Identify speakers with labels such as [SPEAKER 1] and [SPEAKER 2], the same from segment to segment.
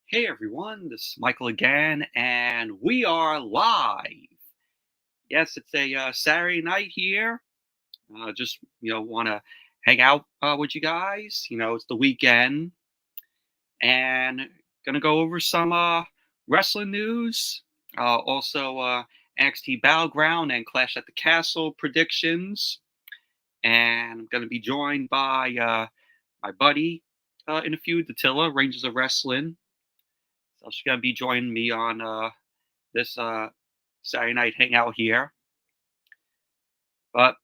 [SPEAKER 1] Hey everyone, this is Michael again, and we are live. Yes, it's a Saturday night here. Just want to hang out with you guys. It's the weekend, and gonna go over some wrestling news. Also, NXT Battleground and Clash at the Castle predictions. And I'm gonna be joined by my buddy in a few, Datila, Rangers of Wrestling. So she's gonna be joining me on this Saturday night hangout here. But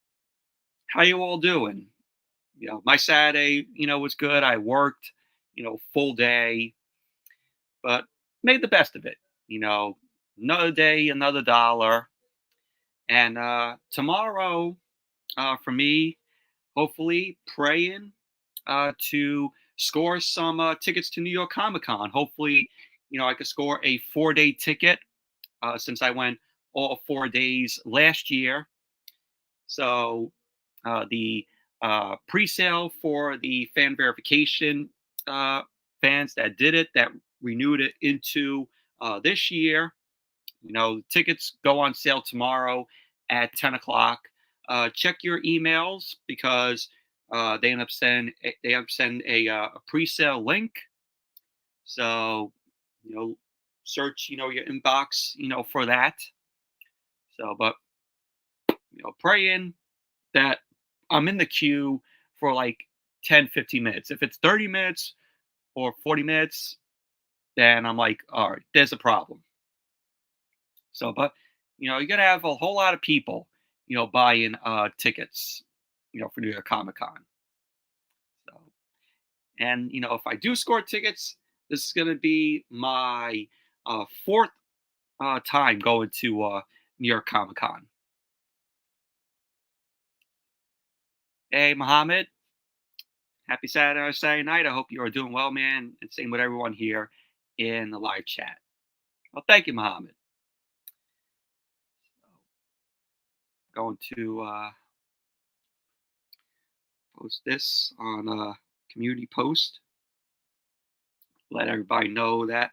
[SPEAKER 1] how you all doing? My Saturday, was good. I worked, full day, but made the best of it. You know, another day, another dollar, and tomorrow, for me, hopefully praying to score some tickets to New York Comic Con. Hopefully, I could score a 4-day ticket since I went all 4 days last year. So the pre-sale for the fan verification fans that did it, that renewed it into this year, tickets go on sale tomorrow at 10 o'clock. Check your emails because they end up send a pre-sale link. So, search, your inbox, for that. So, but, praying that I'm in the queue for like 10, 15 minutes. If it's 30 minutes or 40 minutes, then I'm like, all right, there's a problem. So, but, you're going to have a whole lot of people, buying tickets, for New York Comic Con. So, and, if I do score tickets, this is going to be my fourth time going to New York Comic Con. Hey, Mohammed. Happy Saturday night. I hope you are doing well, man. And same with everyone here in the live chat. Well, thank you, Mohammed. Going to post this on a community post. Let everybody know that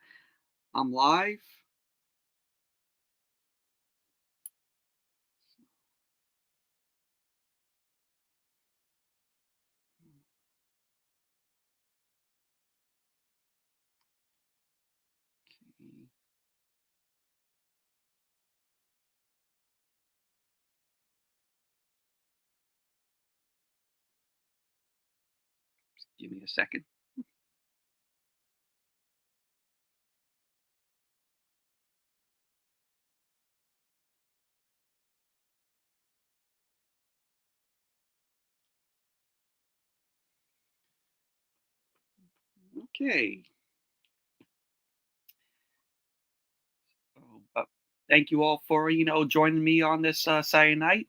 [SPEAKER 1] I'm live. Give me a second. Okay. Thank you all for joining me on this Saturday night.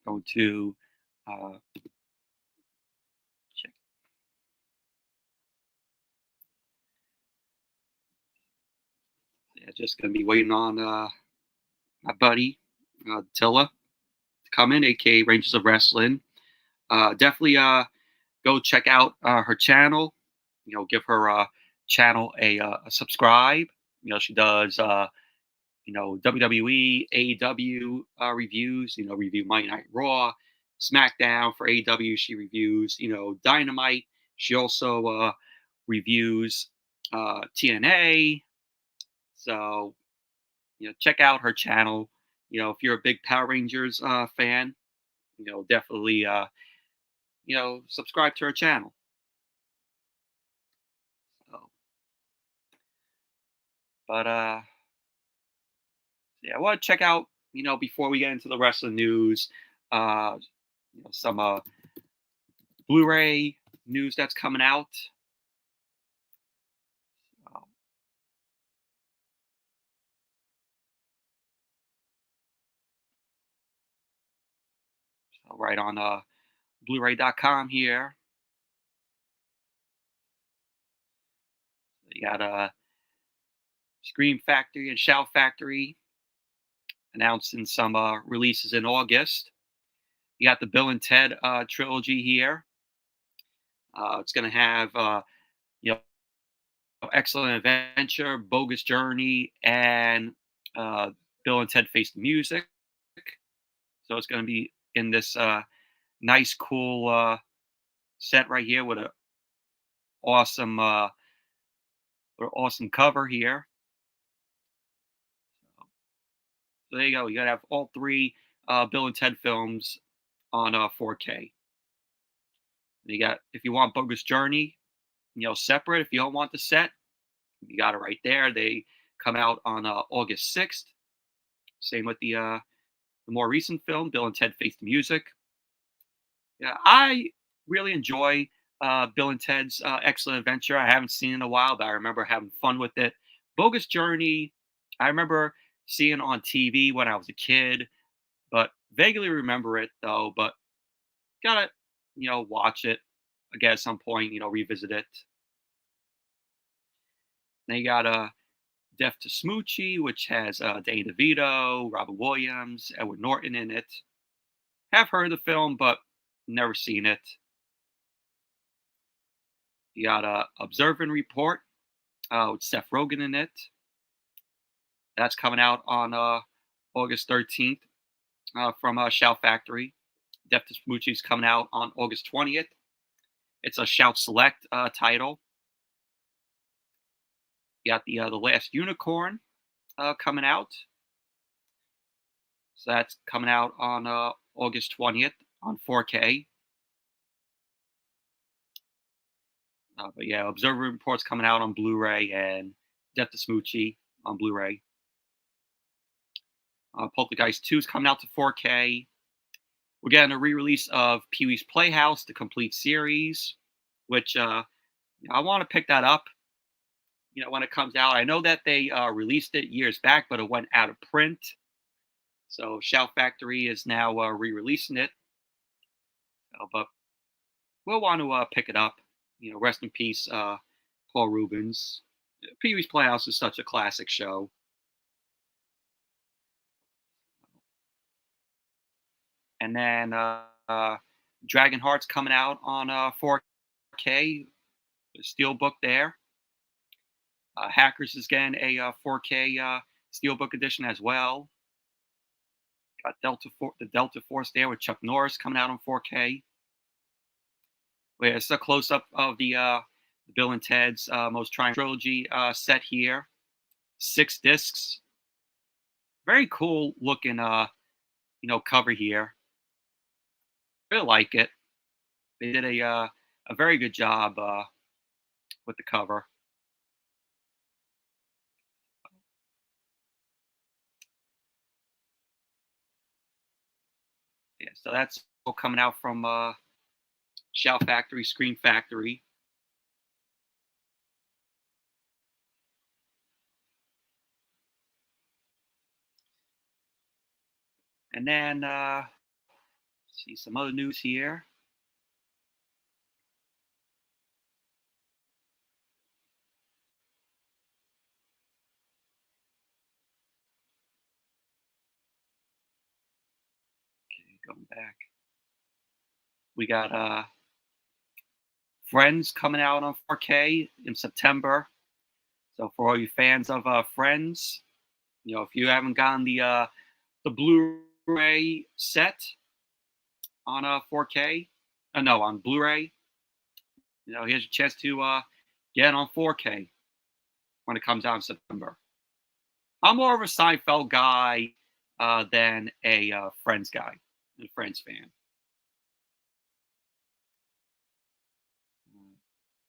[SPEAKER 1] Going to check. Yeah, just gonna be waiting on my buddy Tilla to come in, aka Rangers of Wrestling. Definitely go check out her channel. Give her channel a subscribe. She does WWE, AEW reviews. Review Monday Night Raw, SmackDown for AEW. She reviews Dynamite. She also reviews TNA. So check out her channel. If you're a big Power Rangers fan, definitely subscribe to her channel. So, but yeah, I want to check out before we get into the wrestling news, some Blu-ray news that's coming out. So right on Blu-ray.com here. You got Scream Factory and Shout Factory announcing some releases in August. You got the Bill and Ted trilogy here. It's going to have Excellent Adventure, Bogus Journey, and Bill and Ted Face the Music. So it's going to be in this nice, cool set right here with a awesome, awesome cover here. So there you go. You got to have all three Bill and Ted films on 4K. You got, if you want Bogus Journey, separate. If you don't want the set, you got it right there. They come out on August 6th. Same with the more recent film, Bill and Ted Face the Music. Yeah, I really enjoy Bill and Ted's Excellent Adventure. I haven't seen it in a while, but I remember having fun with it. Bogus Journey, I remember seeing on TV when I was a kid, but vaguely remember it though. But gotta, watch it again at some point. Revisit it. Then you got Death to Smoochie, which has Danny DeVito, Robin Williams, Edward Norton in it. Have heard of the film, but never seen it. You got Observe and Report with Seth Rogen in it. That's coming out on August 13th from Shout Factory. Death to Smoochie is coming out on August 20th. It's a Shout Select title. You got the Last Unicorn coming out. So that's coming out on August 20th on 4K. But yeah, Observer Report's coming out on Blu-ray and Death to Smoochie on Blu-ray. Poltergeist 2 is coming out to 4K. We're getting a re-release of Pee-wee's Playhouse, the complete series, which I want to pick that up. When it comes out, I know that they released it years back, but it went out of print. So Shout Factory is now re-releasing it. But we'll want to pick it up. Rest in peace, Paul Rubens. Pee-wee's Playhouse is such a classic show. And then Dragon Heart's coming out on 4K, the Steelbook there. Hackers is getting a 4K Steelbook edition as well. Got the Delta Force there with Chuck Norris coming out on 4K. Well, it's a close-up of the Bill and Ted's Most Trying Trilogy set here. 6 discs. Very cool looking, cover here. Really like it. They did a very good job with the cover. Yeah, so that's all coming out from Shout Factory, Screen Factory. And then see some other news here. Okay, going back. We got Friends coming out on 4K in September. So for all you fans of Friends, if you haven't gotten the Blu-ray set on 4K, no, on Blu-ray, here's your chance to get it on 4K when it comes out in September. I'm more of a Seinfeld guy than a Friends guy, a Friends fan.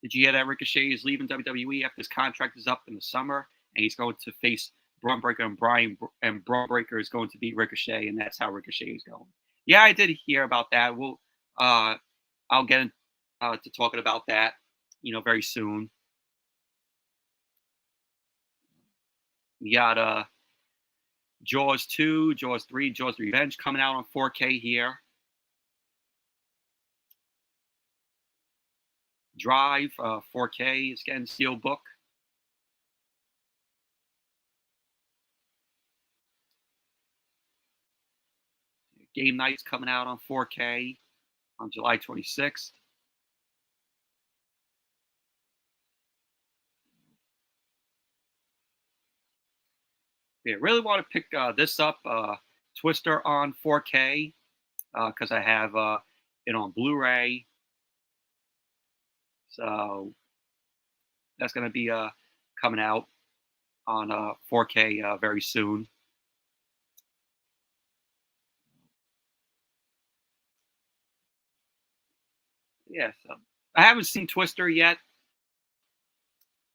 [SPEAKER 1] Did you hear that Ricochet is leaving WWE after his contract is up in the summer, and he's going to face Braun Breaker and Braun Breaker is going to beat Ricochet, and that's how Ricochet is going. Yeah, I did hear about that. I'll get to talking about that, very soon. We got Jaws 2, Jaws 3, Jaws Revenge coming out on 4K here. Drive 4K is getting Steelbook. Game Night's coming out on 4K on July 26th. Yeah, really want to pick this up, Twister on 4K, because I have it on Blu-ray. So that's going to be coming out on 4K very soon. Yeah, so I haven't seen Twister yet,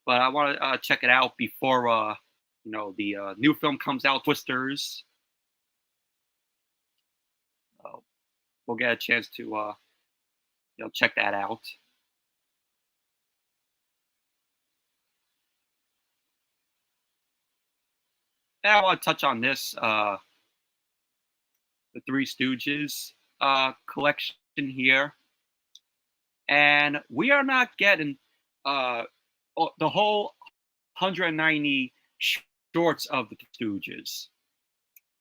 [SPEAKER 1] but I want to check it out before the new film comes out, Twisters. So we'll get a chance to check that out. And I want to touch on this the Three Stooges collection here, and we are not getting uh, the whole 190 shorts of the Stooges.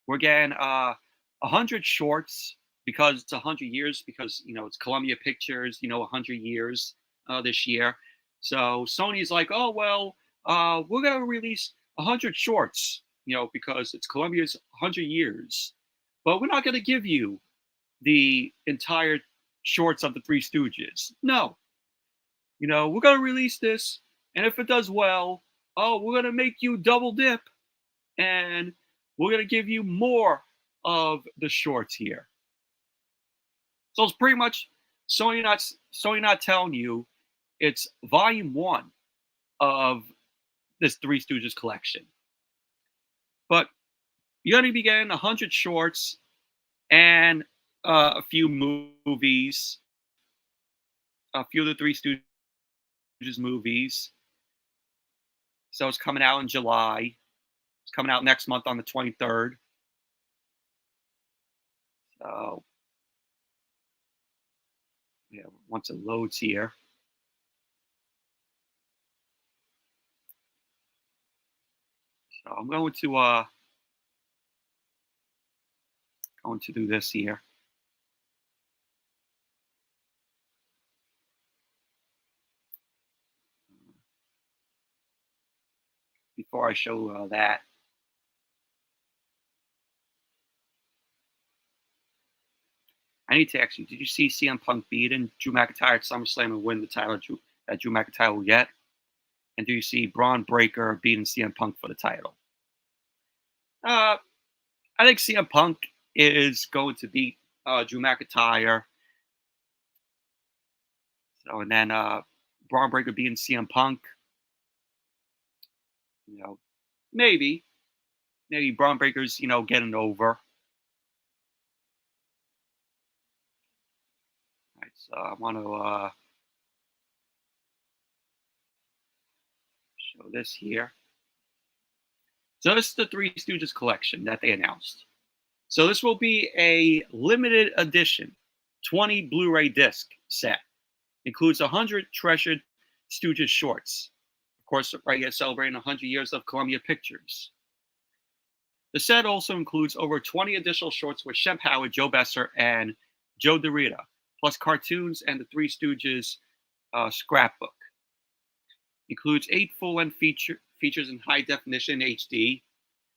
[SPEAKER 1] We're getting 100 shorts because it's 100 years, because it's Columbia Pictures, 100 years this year. So Sony's like, oh well, we're gonna release 100 shorts, because it's Columbia's 100 years, but we're not gonna give you the entire shorts of the Three Stooges. No, we're gonna release this, and if it does well, oh, we're gonna make you double dip, and we're gonna give you more of the shorts here. So it's pretty much Sony not telling you it's volume one of this Three Stooges collection, but you're gonna be getting 100 shorts and a few movies, a few of the Three Stooges movies. So it's coming out in July. It's coming out next month on the 23rd. So yeah, once it loads here. So I'm going to do this here. Before I show that. I need to ask you, did you see CM Punk beating Drew McIntyre at SummerSlam and win the title that Drew McIntyre will get? And do you see Braun Breaker beating CM Punk for the title? Uh, I think CM Punk is going to beat Drew McIntyre. So, and then Braun Breaker beating CM Punk. You know, maybe Braun Breaker's getting over. All right, so I want to show this here. So this is the Three Stooges collection that they announced. So this will be a limited edition 20 Blu-ray disc set. Includes 100 treasured Stooges shorts. Of course, right here celebrating 100 years of Columbia Pictures. The set also includes over 20 additional shorts with Shemp Howard, Joe Besser, and Joe Dorita, plus cartoons and the Three Stooges scrapbook. Includes 8 full-length features in high definition HD.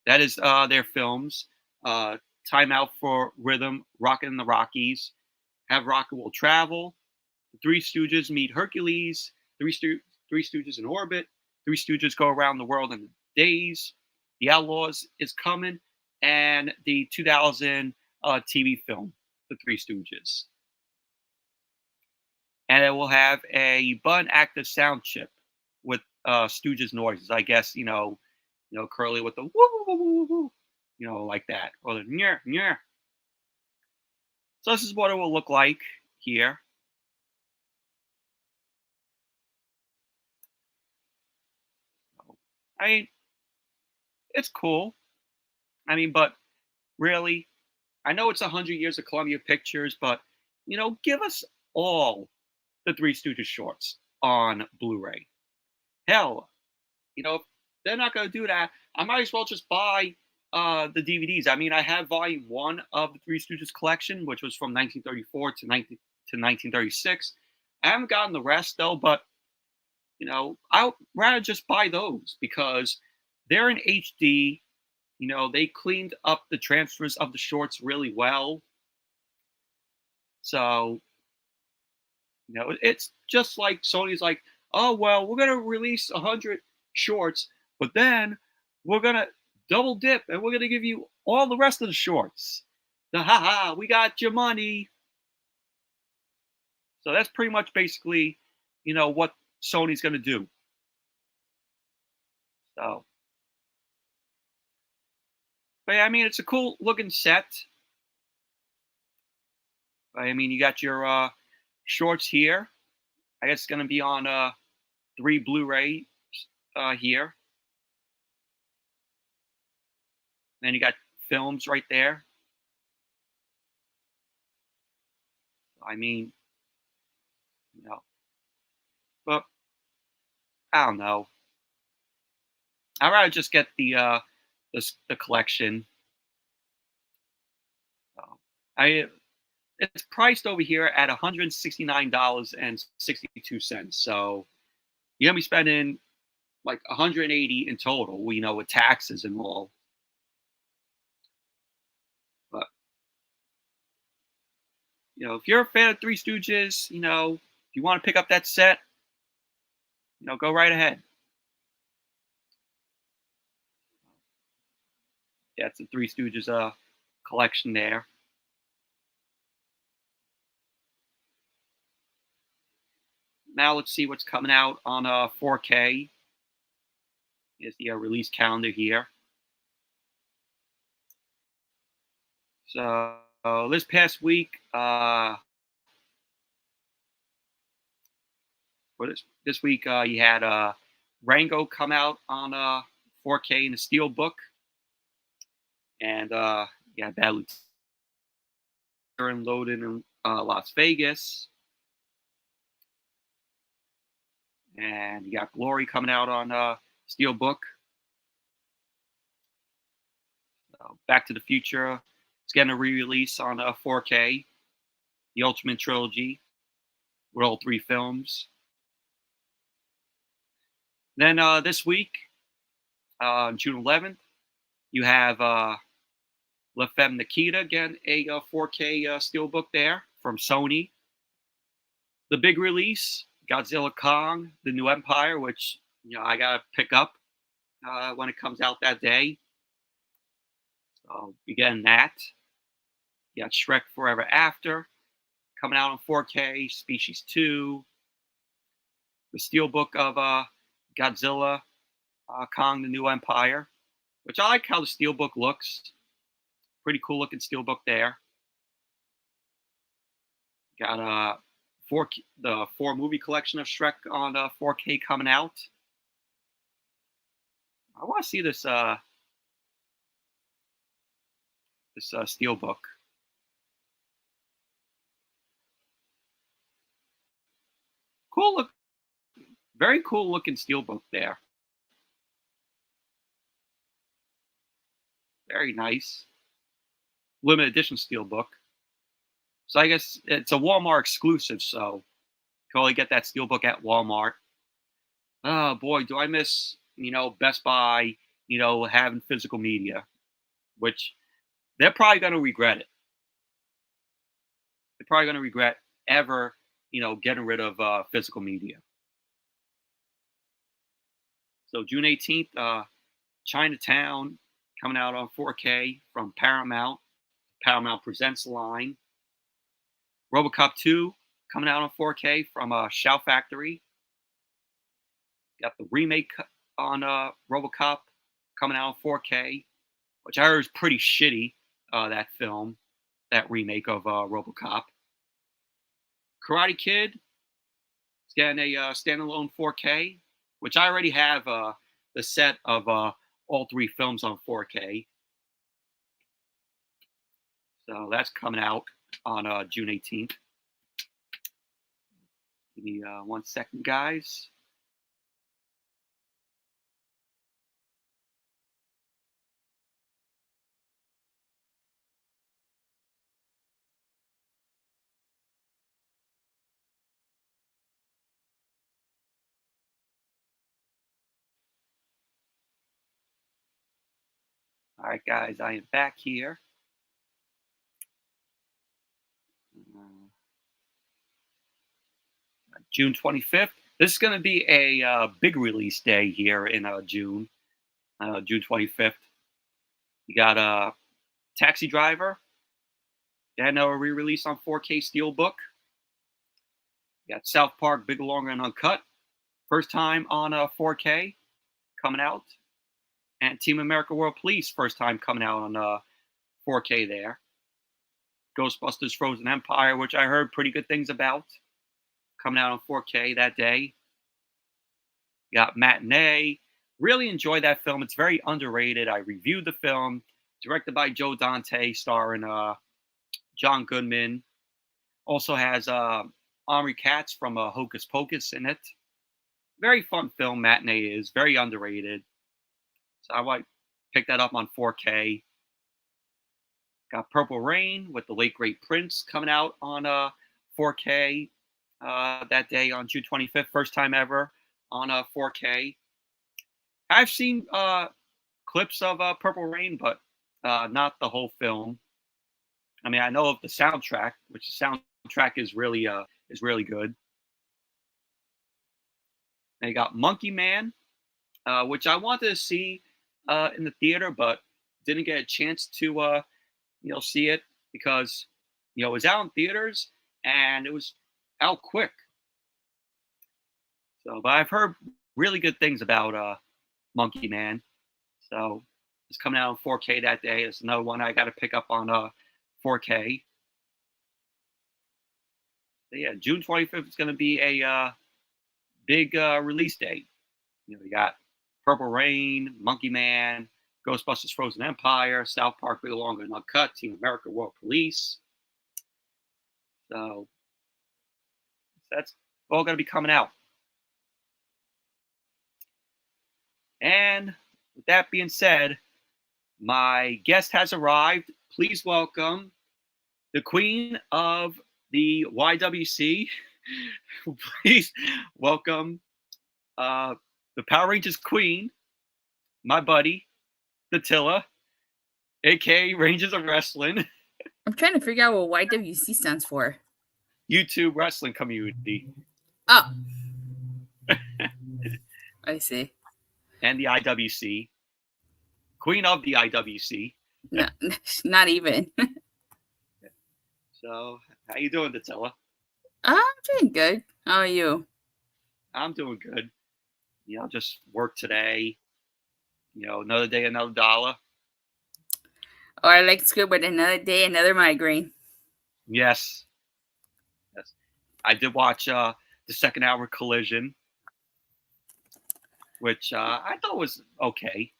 [SPEAKER 1] That is their films. Time Out for Rhythm, Rockin' in the Rockies, Have Rocket Will Travel, The Three Stooges Meet Hercules, Three Stooges in Orbit, Three Stooges Go Around the World in Days, The Outlaws Is Coming, and the 2000 TV film, The Three Stooges. And it will have a button active sound chip with Stooges noises. I guess Curly with the woo woo woo woo woo, like that, or the nyeh nyeh. So this is what it will look like here. I mean, it's cool. I mean, but really, I know it's 100 years of Columbia Pictures, but give us all the Three Stooges shorts on Blu-ray. Hell, if they're not going to do that, I might as well just buy the DVDs. I mean, I have volume one of the Three Stooges collection, which was from 1934 to 1936. I haven't gotten the rest though, but I'd rather just buy those because they're in HD. They cleaned up the transfers of the shorts really well. So, it's just like Sony's like, oh, well, we're going to release 100 shorts, but then we're going to double dip and we're going to give you all the rest of the shorts. The haha, we got your money. So that's pretty much basically, what Sony's going to do. So, but yeah, I mean, it's a cool looking set. I mean, you got your shorts here. I guess it's going to be on 3 Blu-ray here. Then you got films right there. I mean, you know, but I don't know. I'd rather just get the collection. I It's priced over here at $169.62. So you're gonna be spending like 180 in total, with taxes and all. But if you're a fan of Three Stooges, if you want to pick up that set, go right ahead. Yeah, it's the Three Stooges collection there. Now let's see what's coming out on 4K. Is the release calendar here. So this past week, this week you had Rango come out on 4K in the Steelbook, and yeah, Bad Lieutenant loaded in Las Vegas, and you got Glory coming out on Steelbook. Back to the Future, it's getting a re-release on 4K. The Ultimate Trilogy with all 3 films. Then this week, June 11th, you have La Femme Nikita, again, a 4K Steelbook there from Sony. The big release, Godzilla Kong, The New Empire, which I gotta pick up when it comes out that day. So you're getting that. You got Shrek Forever After coming out on 4K, Species 2, the Steelbook of Godzilla, Kong, The New Empire, which I like how the Steelbook looks. Pretty cool looking Steelbook there. Got the 4 movie collection of Shrek on 4K coming out. I want to see this Steelbook. Cool look, very cool looking Steelbook there. Very nice. Limited edition Steelbook. So I guess it's a Walmart exclusive, so you can only get that Steelbook at Walmart. Oh boy, do I miss, Best Buy, having physical media, which they're probably going to regret it. They're probably going to regret ever, getting rid of physical media. So June 18th, Chinatown coming out on 4K from Paramount. Paramount Presents line. RoboCop 2 coming out on 4K from Shout Factory. Got the remake on RoboCop coming out on 4K, which I heard is pretty shitty. That film, that remake of RoboCop. Karate Kid is getting a standalone 4K, which I already have the set of all 3 films on 4K. So that's coming out on June 18th. Give me 1 second, guys. All All right, guys, I am back here. June 25th. This is going to be a big release day here in June, June 25th. You got Taxi Driver, then a re-release on 4K Steelbook. You got South Park, Big, Longer, and Uncut, first time on 4K coming out. And Team America World Police, first time coming out on 4K there. Ghostbusters Frozen Empire, which I heard pretty good things about, coming out on 4K that day. You got Matinee. Really enjoyed that film. It's very underrated. I reviewed the film, directed by Joe Dante, starring John Goodman. Also has Omri Katz from Hocus Pocus in it. Very fun film, Matinee is. Very underrated. So I might pick that up on 4K. Got Purple Rain with the late great Prince coming out on 4K that day on June 25th. First time ever on 4K. I've seen clips of Purple Rain, but not the whole film. I mean, I know of the soundtrack, which the soundtrack is really good. And you got Monkey Man, which I wanted to see in the theater, but didn't get a chance to see it because it was out in theaters and it was out quick. So, but I've heard really good things about Monkey Man. So it's coming out on 4K that day. It's another one I got to pick up on 4K. So yeah, June 25th is going to be a big release date. We got Purple Rain, Monkey Man, Ghostbusters Frozen Empire, South Park Big, Longer, and Uncut, Team America World Police. So that's all going to be coming out. And with that being said, my guest has arrived. Please welcome the queen of the YWC. Please welcome the Power Rangers queen, my buddy, Datila, aka Rangers of Wrestling.
[SPEAKER 2] I'm trying to figure out what YWC stands for.
[SPEAKER 1] YouTube Wrestling Community.
[SPEAKER 2] Oh. I see.
[SPEAKER 1] And the IWC. Queen of the IWC.
[SPEAKER 2] No, not even.
[SPEAKER 1] So, how you doing, Datila?
[SPEAKER 2] I'm doing good. How are you?
[SPEAKER 1] I'm doing good. Just work today. Another day, another dollar.
[SPEAKER 2] Or like school, but another day, another migraine.
[SPEAKER 1] Yes. I did watch the second hour Collision, which I thought was okay.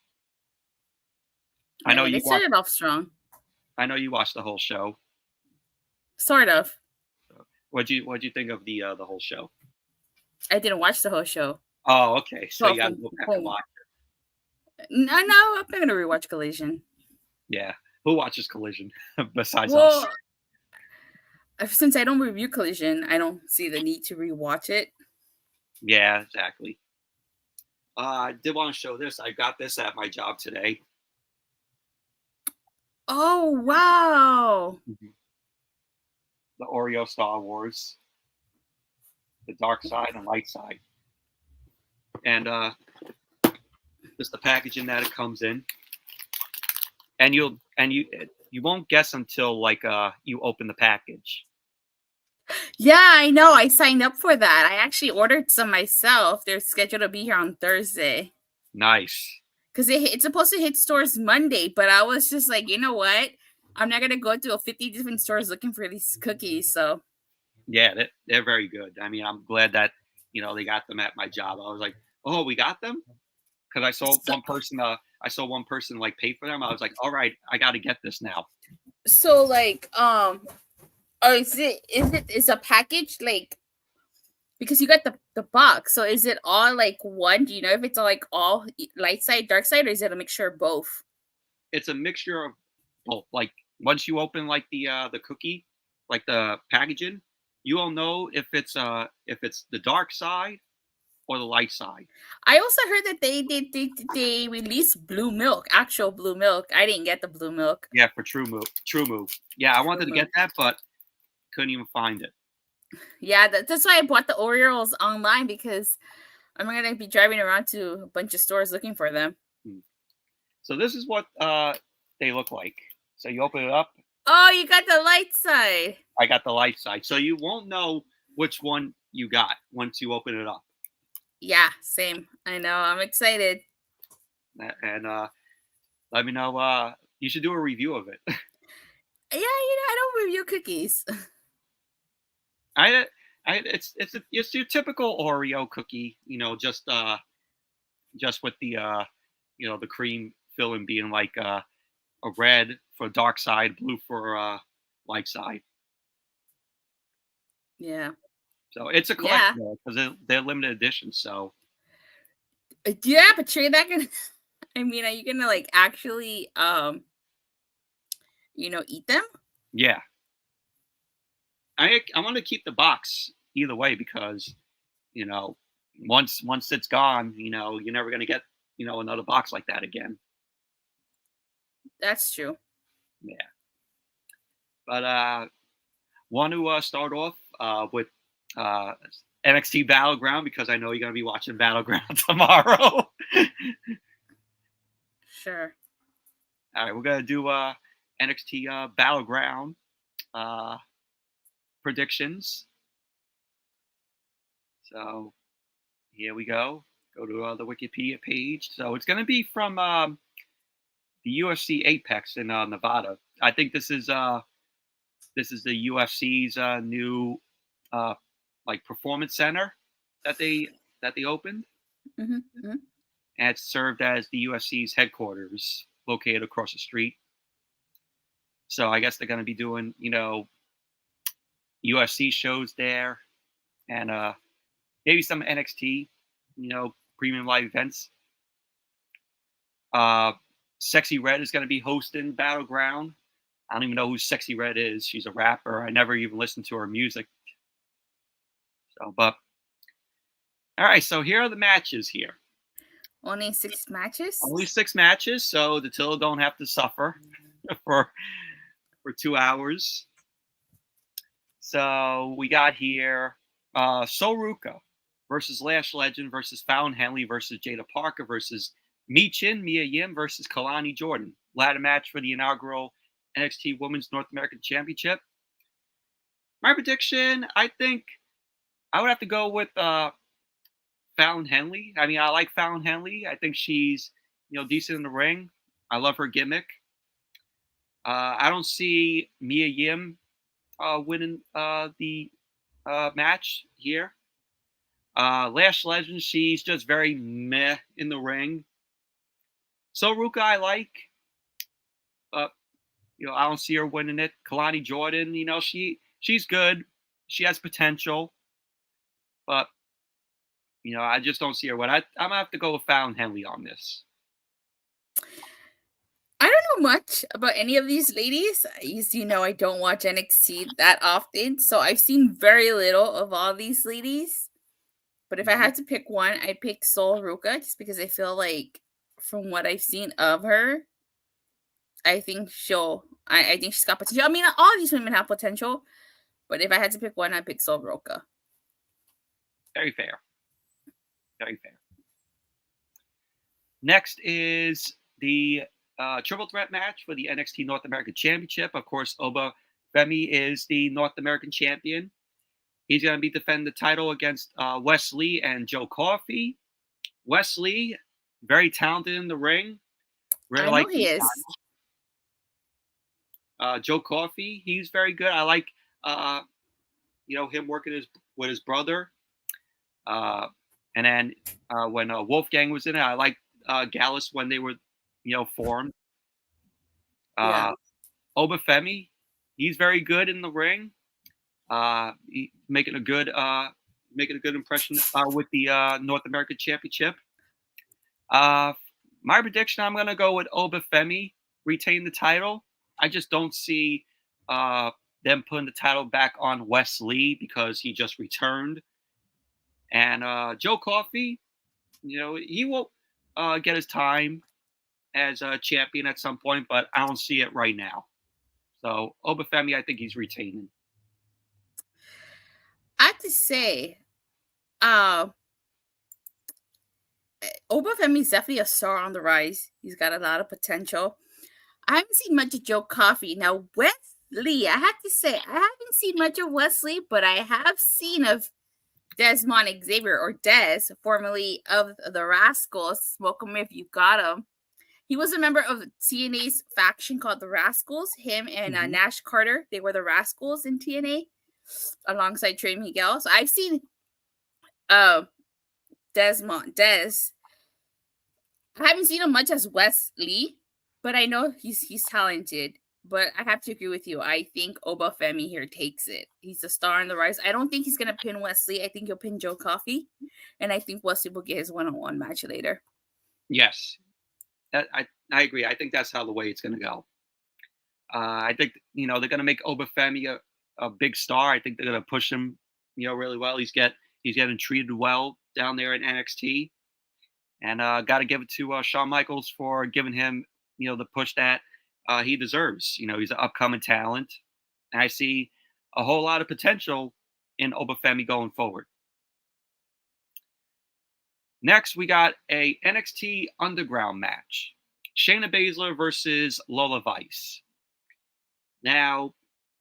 [SPEAKER 2] I know you started off strong.
[SPEAKER 1] I know you watched the whole show.
[SPEAKER 2] Sort of.
[SPEAKER 1] What'd you think of the whole show?
[SPEAKER 2] I didn't watch the whole show.
[SPEAKER 1] Oh, okay. So you got to go back and watch it.
[SPEAKER 2] No, I'm not gonna rewatch Collision.
[SPEAKER 1] Yeah, who watches Collision besides us?
[SPEAKER 2] Since I don't review Collision, I don't see the need to rewatch it.
[SPEAKER 1] Yeah, exactly. I did want to show this. I got this at my job today.
[SPEAKER 2] Oh, wow.
[SPEAKER 1] The Oreo Star Wars. The dark side and light side. And just the packaging that it comes in. And you won't guess until you open the package.
[SPEAKER 2] Yeah, I know. I signed up for that. I actually ordered some myself. They're scheduled to be here on Thursday.
[SPEAKER 1] Nice.
[SPEAKER 2] Because it's supposed to hit stores Monday, but I was just like, you know what? I'm not going to go to 50 different stores looking for these cookies. So
[SPEAKER 1] yeah, they're very good. I mean, I'm glad that, they got them at my job. I was like, oh, we got them? Because I saw one person pay for them. I was like, all right, I got to get this now.
[SPEAKER 2] So is a package because you got the box, so is it all one? Do you know if it's all light side, dark side, or is it a mixture of both?
[SPEAKER 1] It's a mixture of both. Once you open the cookie, the packaging, you will know if it's the dark side or the light side.
[SPEAKER 2] I also heard that they released blue milk, actual blue milk. I didn't get the blue milk.
[SPEAKER 1] Yeah, for True Move. True Move. Yeah, I wanted to get that, but couldn't even find it.
[SPEAKER 2] Yeah, that's why I bought the Oreos online, because I'm gonna be driving around to a bunch of stores looking for them.
[SPEAKER 1] So this is what they look like. So you open it up.
[SPEAKER 2] Oh, you got the light side.
[SPEAKER 1] I got the light side. So you won't know which one you got once you open it up.
[SPEAKER 2] Yeah, same. I know. I'm excited.
[SPEAKER 1] And let me know. You should do a review of it.
[SPEAKER 2] Yeah, I don't review cookies.
[SPEAKER 1] It's your typical Oreo cookie, just with the the cream filling being like a red for dark side, blue for light side.
[SPEAKER 2] Yeah.
[SPEAKER 1] So it's a
[SPEAKER 2] Yeah.
[SPEAKER 1] collectible because they're limited edition. So
[SPEAKER 2] Yeah, but you're not gonna. I mean, are you gonna like actually eat them?
[SPEAKER 1] yeah, I'm gonna keep the box either way because you know once it's gone, you're never gonna get another box like that again.
[SPEAKER 2] That's true.
[SPEAKER 1] Yeah, but want to start off with uh, NXT Battleground because I know you're gonna be watching Battleground tomorrow.
[SPEAKER 2] Sure.
[SPEAKER 1] All right, we're gonna do NXT Battleground predictions. So here we go. Go to the Wikipedia page. So it's gonna be from the UFC Apex in Nevada. I think this is the UFC's new like performance center that they opened,
[SPEAKER 2] Mm-hmm.
[SPEAKER 1] and it's served as the UFC's headquarters, located across the street. So I guess they're going to be doing UFC shows there, and maybe some NXT, premium live events. Sexy Red is going to be hosting Battleground. I don't even know who Sexy Red is. She's a rapper. I never even listened to her music. So, but all right. So here are the matches here.
[SPEAKER 2] Only 6 matches?
[SPEAKER 1] Only 6 matches, so the Datila don't have to suffer for 2 hours. So we got here Soruka versus Lash Legend versus Fallon Henley versus Jada Parker versus Michin, Mia Yim versus Kalani Jordan. Ladder match for the inaugural NXT Women's North American Championship. My prediction, I think I would have to go with Fallon Henley. I mean, I like Fallon Henley. I think she's decent in the ring. I love her gimmick. I don't see Mia Yim winning the match here. Lash Legend, she's just very meh in the ring. So Ruka, I like. I don't see her winning it. Kalani Jordan, she's good. She has potential, but I just don't see her win. I'm gonna have to go with Fallon Henley on this.
[SPEAKER 2] I don't know much about any of these ladies. As you know, I don't watch NXT that often, so I've seen very little of all these ladies. But if I had to pick one, I'd pick Sol Ruka, just because I feel like, from what I've seen of her, I think I think she's got potential. I mean, all these women have potential, but if I had to pick one, I'd pick Sol Ruka.
[SPEAKER 1] Very fair. Very fair. Next is the triple threat match for the NXT North American Championship. Of course, Oba Femi is the North American champion. He's going to be defending the title against Wes Lee and Joe Coffey. Wes Lee, very talented in the ring. Really
[SPEAKER 2] I know he is.
[SPEAKER 1] Joe Coffey, he's very good. I like him working with his brother. And then when Wolfgang was in it, I liked Gallus when they were formed.
[SPEAKER 2] Yeah.
[SPEAKER 1] Oba Femi, he's very good in the ring. Making a good impression with the North American Championship. My prediction, I'm gonna go with Oba Femi retain the title. I just don't see them putting the title back on Wes Lee because he just returned. And Joe Coffey, he will get his time as a champion at some point, but I don't see it right now. So Obafemi, I think he's retaining.
[SPEAKER 2] I have to say, uh, Obafemi is definitely a star on the rise. He's got a lot of potential. I haven't seen much of Joe Coffey. Now, Wesley, I have to say, I haven't seen much of Wesley, but I have seen of Desmond Xavier, or Des, formerly of the Rascals. Smoke him if you got him. He was a member of TNA's faction called the Rascals. Him and
[SPEAKER 1] Mm-hmm.
[SPEAKER 2] Nash Carter, they were the Rascals in TNA alongside Trey Miguel. So I've seen Des. I haven't seen him much as Wesley, but I know he's talented. But I have to agree with you. I think Obafemi here takes it. He's a star on the rise. I don't think he's gonna pin Wesley. I think he'll pin Joe Coffey, and I think Wesley will get his one-on-one match later.
[SPEAKER 1] Yes, I agree. I think that's how the way it's going to go. I think they're going to make Obafemi a big star. I think they're going to push him, really well. He's getting treated well down there in NXT, and got to give it to Shawn Michaels for giving him, the push that he deserves. He's an upcoming talent, and I see a whole lot of potential in Obafemi going forward. Next, we got a NXT Underground match: Shayna Baszler versus Lola Vice. Now,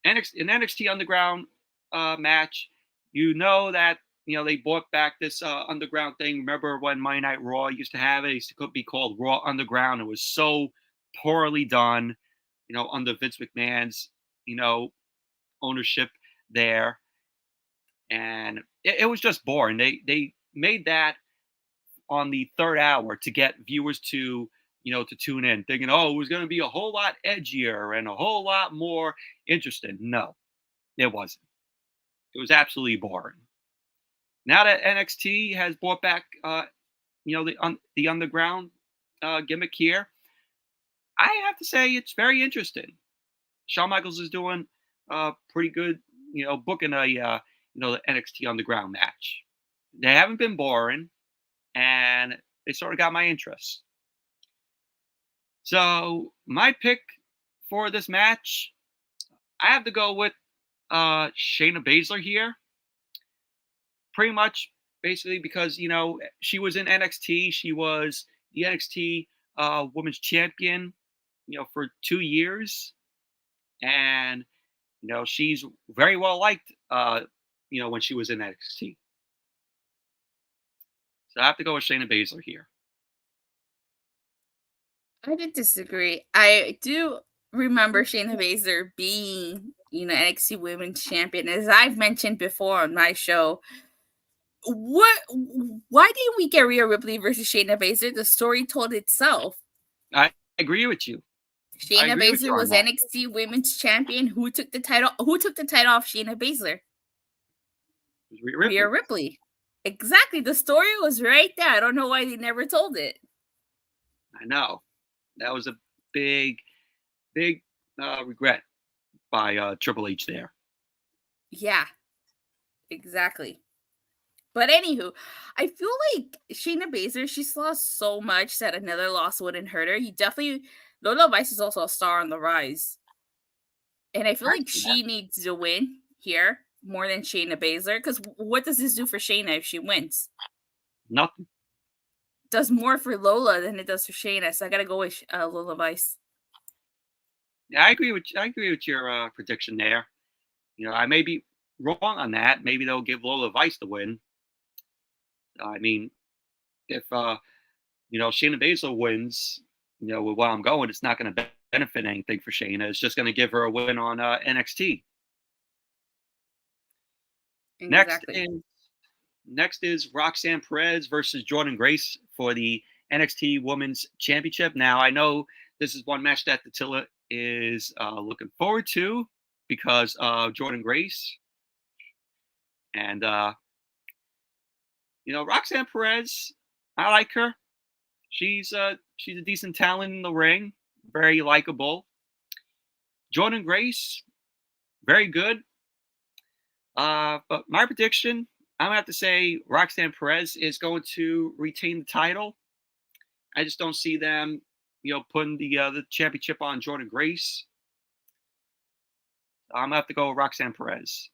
[SPEAKER 1] in NXT Underground match, that they brought back this Underground thing. Remember when Monday Night Raw used to have it? It used to be called Raw Underground. It was so poorly done, under Vince McMahon's ownership there, and it was just boring. They made that on the third hour to get viewers to tune in, thinking, oh, it was going to be a whole lot edgier and a whole lot more interesting. No, it wasn't. It was absolutely boring. Now that NXT has brought back the underground gimmick here, I have to say it's very interesting. Shawn Michaels is doing pretty good, booking the NXT Underground match. They haven't been boring, and they sort of got my interest. So my pick for this match, I have to go with Shayna Baszler here. Pretty much, basically, because she was in NXT. She was the NXT Women's Champion, for 2 years, and she's very well liked. When she was in NXT. So I have to go with Shayna Baszler here.
[SPEAKER 2] I did disagree. I do remember Shayna Baszler being, NXT Women's Champion. As I've mentioned before on my show, why didn't we get Rhea Ripley versus Shayna Baszler? The story told itself.
[SPEAKER 1] I agree with you.
[SPEAKER 2] Shayna Baszler was NXT Women's Champion. Who took the title? Who took the title off Shayna Baszler? Rhea Ripley. Exactly. The story was right there. I don't know why they never told it.
[SPEAKER 1] I know. That was a big regret by Triple H there.
[SPEAKER 2] Yeah, exactly. But anywho, I feel like Shayna Baszler, she's lost so much that another loss wouldn't hurt her. Lola Vice is also a star on the rise. And I feel like she needs to win here more than Shayna Baszler. Because what does this do for Shayna if she wins?
[SPEAKER 1] Nothing.
[SPEAKER 2] Does more for Lola than it does for Shayna. So I gotta go with Lola Vice.
[SPEAKER 1] Yeah, I agree with your prediction there. I may be wrong on that. Maybe they'll give Lola Vice the win. I mean, if Shayna Baszler wins, with what I'm going, it's not going to benefit anything for Shayna. It's just going to give her a win on NXT.
[SPEAKER 2] Exactly.
[SPEAKER 1] Next is Roxanne Perez versus Jordynne Grace for the NXT Women's Championship. Now, I know this is one match that Datila is looking forward to because of Jordynne Grace. And, Roxanne Perez, I like her. She's a decent talent in the ring, very likable. Jordynne Grace, very good. But my prediction, I'm gonna have to say Roxanne Perez is going to retain the title. I just don't see them, putting the championship on Jordan Grace. I'm gonna have to go with Roxanne Perez.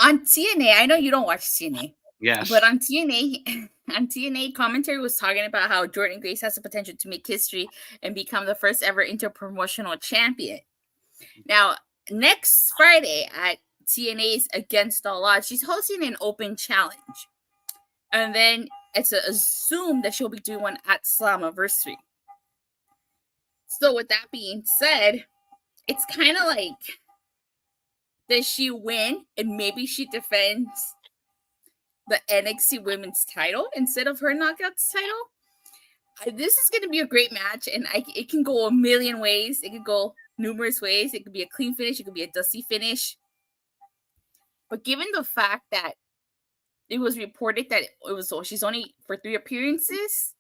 [SPEAKER 2] On TNA, I know you don't watch TNA.
[SPEAKER 1] Yes.
[SPEAKER 2] But on TNA, commentary was talking about how Jordan Grace has the potential to make history and become the first ever interpromotional champion. Now, next Friday at TNA's Against All Odds, she's hosting an open challenge. And then it's assumed that she'll be doing one at Slammiversary. So with that being said, it's kind of like, does she win and maybe she defends the NXT Women's title instead of her Knockouts title? This is going to be a great match, and it can go a million ways. It could go numerous ways. It could be a clean finish. It could be a dusty finish. But given the fact that it was reported that she's only for 3 appearances,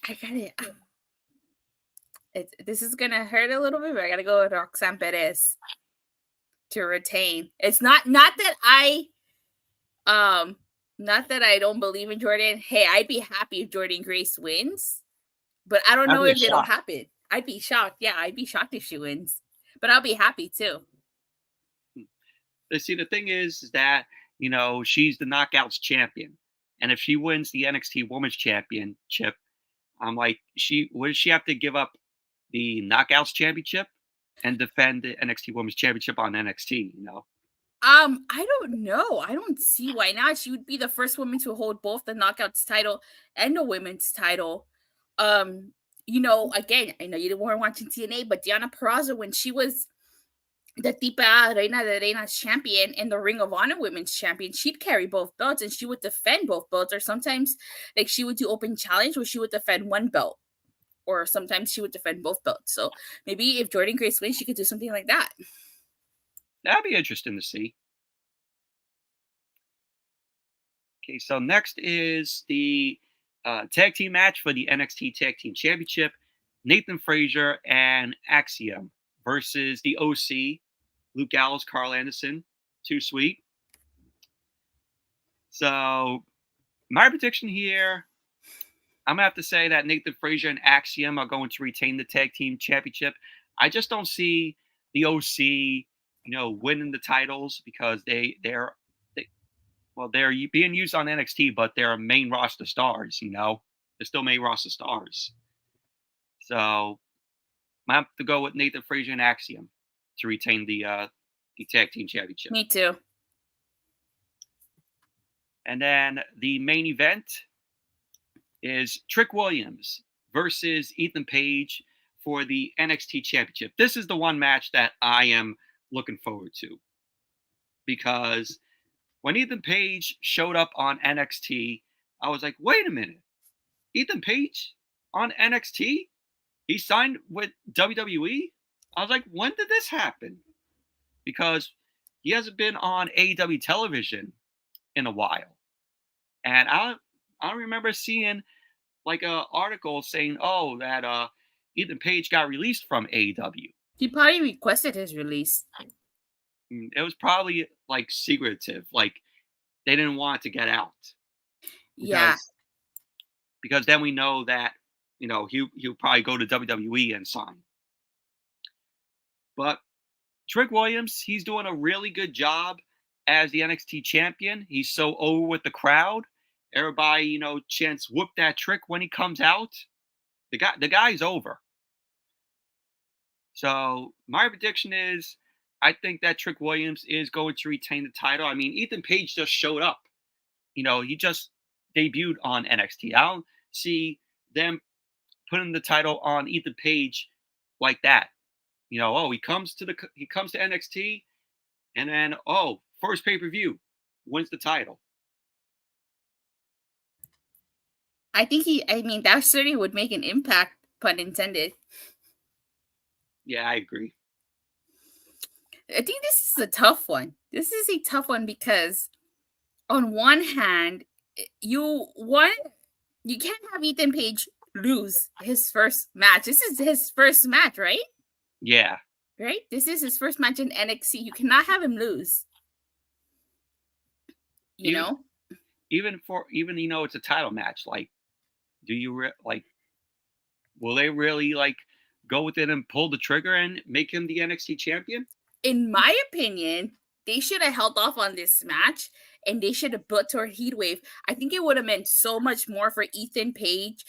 [SPEAKER 2] I got it. This is going to hurt a little bit, but I got to go with Roxanne Perez to retain. It's not that I don't believe in Jordan. Hey, I'd be happy if Jordan Grace wins, but I don't know if it'll happen. I'd be shocked. Yeah, I'd be shocked if she wins, but I'll be happy too.
[SPEAKER 1] See, the thing is that, she's the Knockouts champion. And if she wins the NXT Women's Championship, I'm like, would she have to give up the Knockouts Championship and defend the NXT Women's Championship on NXT,
[SPEAKER 2] I don't know. I don't see why not. She would be the first woman to hold both the Knockouts title and the Women's title. Again, I know you weren't watching TNA, but Deonna Purrazzo, when she was the Tipa Reina de Reinas champion and the Ring of Honor Women's champion, she'd carry both belts and she would defend both belts. Or sometimes, like, she would do open challenge where she would defend one belt, or sometimes she would defend both belts. So maybe if Jordan Grace wins, she could do something like that.
[SPEAKER 1] That'd be interesting to see. Okay, so next is the tag team match for the NXT Tag Team Championship. Nathan Frazier and Axiom versus the OC, Luke Gallows, Carl Anderson. Too sweet. So my prediction here, I'm going to have to say that Nathan Frazier and Axiom are going to retain the Tag Team Championship. I just don't see the OC, winning the titles because they're being used on NXT, but they're main roster stars, They're still main roster stars. So I have to go with Nathan Frazier and Axiom to retain the Tag Team Championship.
[SPEAKER 2] Me too.
[SPEAKER 1] And then the main event is Trick Williams versus Ethan Page for the NXT Championship. This is the one match that I am looking forward to, because when Ethan Page showed up on NXT, I was like, wait a minute. Ethan Page on NXT? He signed with WWE? I was like, when did this happen? Because he hasn't been on AEW television in a while. And I remember seeing like an article saying, that Ethan Page got released from AEW.
[SPEAKER 2] He probably requested his release.
[SPEAKER 1] It was probably like secretive, like they didn't want it to get out. Because then we know that he'll probably go to WWE and sign. But Trick Williams, he's doing a really good job as the NXT champion. He's so over with the crowd. Everybody, chants "whoop that Trick" when he comes out. The guy's over. So my prediction is, I think that Trick Williams is going to retain the title. I mean, Ethan Page just showed up. He just debuted on NXT. I don't see them putting the title on Ethan Page like that. He comes to NXT, and then first pay-per-view, wins the title.
[SPEAKER 2] I think that certainly would make an impact, pun intended. Yeah, I agree. I think this is a tough one. This is a tough one because on one hand, you can't have Ethan Page lose his first match. This is his first match, right?
[SPEAKER 1] Yeah.
[SPEAKER 2] right? This is his first match in NXT. You cannot have him lose. You
[SPEAKER 1] Even
[SPEAKER 2] know,
[SPEAKER 1] even it's a title match. Like, do you like? Will they really like go with it and pull the trigger and make him the NXT champion?
[SPEAKER 2] in my opinion, they should have held off on this match and they should have built to a heat wave. I think it would have meant so much more for Ethan Page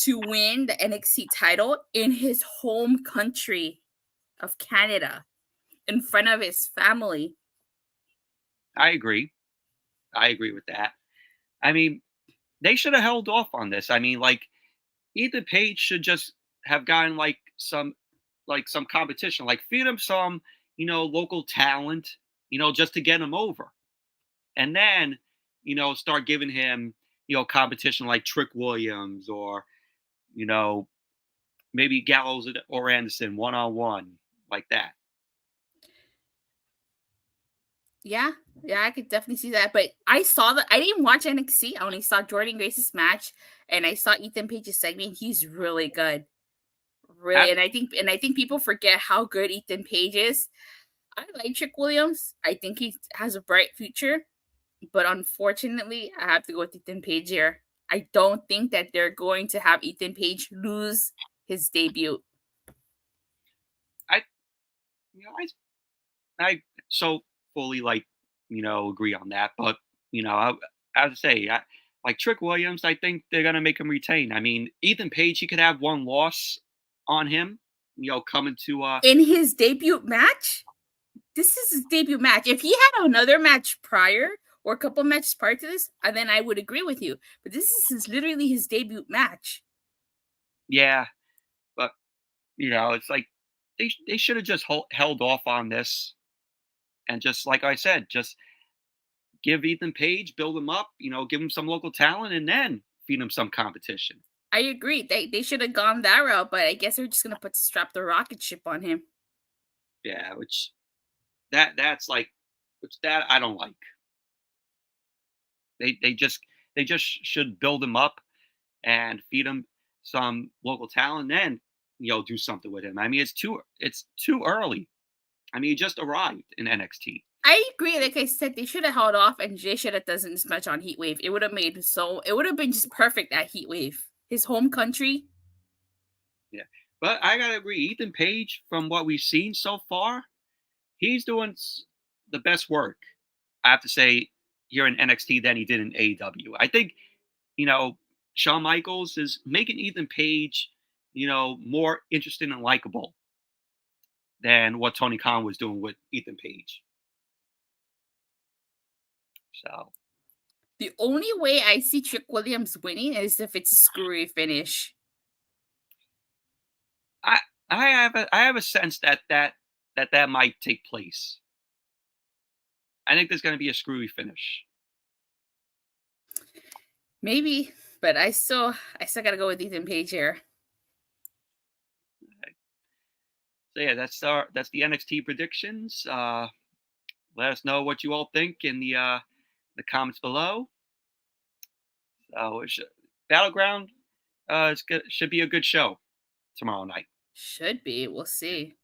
[SPEAKER 2] to win the NXT title in his home country of Canada in front of his family.
[SPEAKER 1] I agree. I agree with that. I mean, they should have held off on this. I mean, like Ethan Page should just have gotten some competition, like feed him some, local talent, just to get him over. And then, start giving him, competition like Trick Williams or, you know, maybe Gallows or Anderson one on one, like that.
[SPEAKER 2] Yeah, yeah, I could definitely see that. But I saw that I didn't watch NXT. I only saw Jordan Grace's match and I saw Ethan Page's segment. He's really good. Really.
[SPEAKER 1] Ab-
[SPEAKER 2] And I think people forget how good Ethan Page is. I like Trick Williams. I think he has a bright future. But unfortunately, I have to go with Ethan Page here. I don't think that they're going to have Ethan Page lose his debut.
[SPEAKER 1] I, I so fully agree on that. But as I say, like Trick Williams, I think they're gonna make him retain. I mean, Ethan Page, he could have one loss on him. Coming to
[SPEAKER 2] In his debut match, this is his debut match. If he had another match prior or a couple matches prior to this, then I would agree with you. But this is literally his debut match.
[SPEAKER 1] yeah, but it's like they should have just held off on this and just like I said, just give Ethan Page, build him up, give him some local talent, and then feed him some competition.
[SPEAKER 2] I agree. They should have gone that route, but I guess they're just gonna strap the rocket ship on him.
[SPEAKER 1] Yeah, that's like which that I don't like. They just should build him up and feed him some local talent, and then do something with him. I mean, it's too early. I mean, he just arrived in NXT.
[SPEAKER 2] I agree. Like I said, they should have held off and they should have done this match on Heatwave. It would have it would have been just perfect at Heatwave. His home country.
[SPEAKER 1] Yeah, but I gotta agree. Ethan Page, from what we've seen so far, he's doing the best work. I have to say here in NXT than he did in AEW. I think you know Shawn Michaels is making Ethan Page, more interesting and likable than what Tony Khan was doing with Ethan Page. So
[SPEAKER 2] The only way I see Trick Williams winning is if it's a screwy finish.
[SPEAKER 1] I I have a sense that might take place. I think there's going to be a screwy finish.
[SPEAKER 2] Maybe, but I still gotta go with Ethan Page here.
[SPEAKER 1] So yeah, that's the NXT predictions. Let us know what you all think in the comments below. So Battleground should be a good show tomorrow night.
[SPEAKER 2] Should be. We'll see.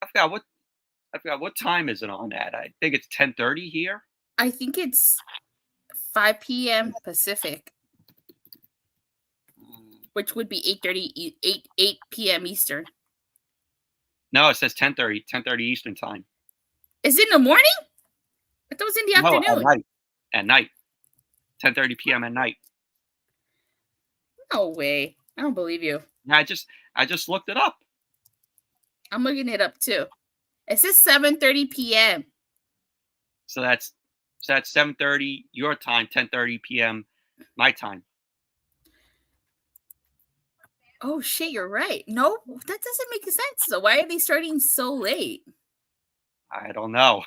[SPEAKER 1] I forgot what I forgot what time is it on at. I think it's 10:30 here.
[SPEAKER 2] I think it's 5 p.m. Pacific,
[SPEAKER 1] Mm,
[SPEAKER 2] which would be 8:30 8 p.m. Eastern.
[SPEAKER 1] No, it says 10:30 Eastern time.
[SPEAKER 2] Is it in the morning? I thought it was in the
[SPEAKER 1] No, at
[SPEAKER 2] afternoon.
[SPEAKER 1] night. At night. 10:30 p.m. at night.
[SPEAKER 2] No way. I don't believe you.
[SPEAKER 1] Yeah, I just looked it up.
[SPEAKER 2] I'm looking it up too. It says 7:30 p.m.
[SPEAKER 1] So that's 7:30 your time, 10:30 p.m. my time.
[SPEAKER 2] Oh shit, you're right. No, that doesn't make sense. So why are they starting so late?
[SPEAKER 1] I don't know.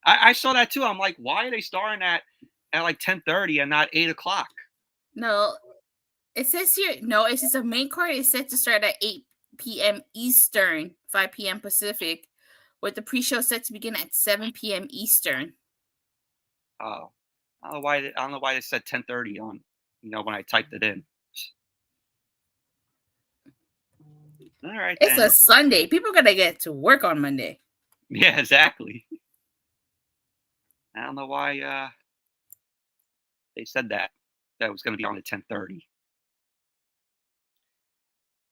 [SPEAKER 1] I saw that too. I'm like, why are they starting at like 10:30 and not 8 o'clock?
[SPEAKER 2] No, it says here. No, it says the main card is set to start at 8 p.m. Eastern, 5 p.m. Pacific, with the pre-show set to begin at 7 p.m. Eastern.
[SPEAKER 1] Oh, I don't know why they said 10:30 on when I typed it in. All right
[SPEAKER 2] It's a
[SPEAKER 1] then.
[SPEAKER 2] Sunday. People are gonna get to work on Monday.
[SPEAKER 1] Yeah, exactly. I don't know why they said that. That was going to be on at 10:30.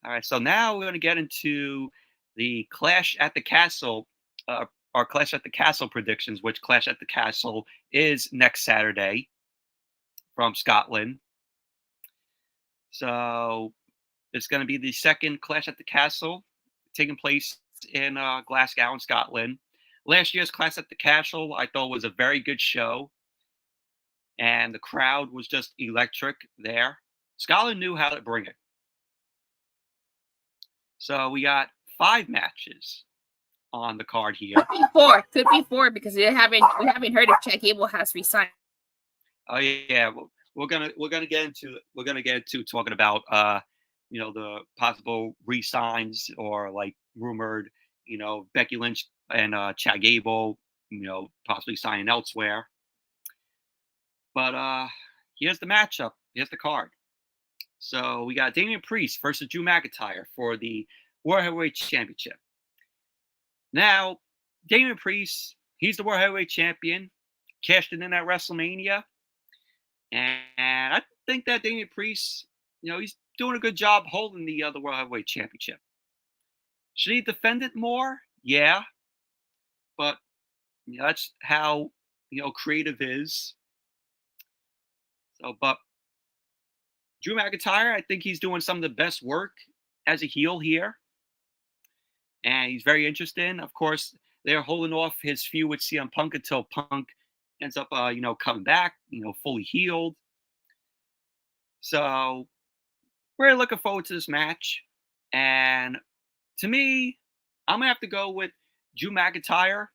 [SPEAKER 1] All right, so now we're going to get into the Clash at the Castle, uh, our Clash at the Castle predictions, which Clash at the Castle is next Saturday from Scotland. So it's going to be the second Clash at the Castle taking place in Glasgow, in Scotland. Last year's Clash at the Castle, I thought was a very good show, and the crowd was just electric there. Scotland knew how to bring it. So we got 5 matches on the card
[SPEAKER 2] Could
[SPEAKER 1] here.
[SPEAKER 2] be four. Could be four because we haven't heard if Chad Gable has resigned.
[SPEAKER 1] Oh yeah, we're gonna get into talking about the possible re-signs or like rumored Becky Lynch and Chad Gable possibly signing elsewhere. But here's the matchup. Here's the card. So we got Damian Priest versus Drew McIntyre for the World Heavyweight Championship. Now, Damian Priest, he's the World Heavyweight Champion, cashed it in at WrestleMania. And I think that Damian Priest, he's doing a good job holding the World Heavyweight Championship. Should he defend it more? Yeah, but that's how creative is. So, but Drew McIntyre, I think he's doing some of the best work as a heel here, and he's very interesting. Of course, they're holding off his feud with CM Punk until Punk ends up, coming back, fully healed. So we're looking forward to this match. And to me, I'm gonna have to go with Drew McIntyre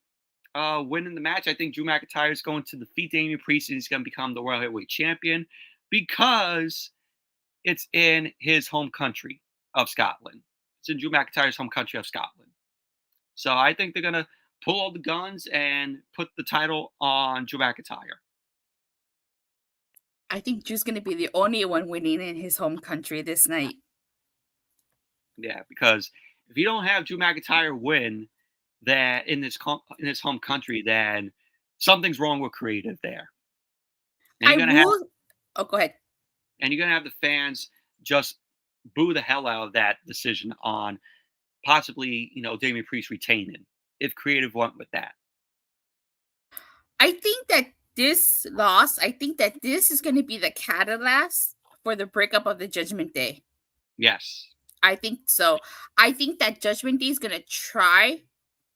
[SPEAKER 1] winning the match. I think Drew McIntyre is going to defeat Damian Priest and he's going to become the World Heavyweight Champion because it's in his home country of Scotland. It's in Drew McIntyre's home country of Scotland. So I think they're gonna pull all the guns and put the title on Drew McIntyre.
[SPEAKER 2] I think Drew's gonna be the only one winning in his home country this night.
[SPEAKER 1] Yeah, because if you don't have Drew McIntyre win that in his home country, then something's wrong with creative there. And
[SPEAKER 2] I
[SPEAKER 1] you're gonna have
[SPEAKER 2] will. Oh, go ahead.
[SPEAKER 1] and you're gonna have the fans just boo the hell out of that decision on possibly Damian Priest retaining if creative went with that.
[SPEAKER 2] I think that this loss. I think that this is going to be the catalyst for the breakup of the Judgment Day.
[SPEAKER 1] Yes.
[SPEAKER 2] I think so. I think that Judgment Day is going to try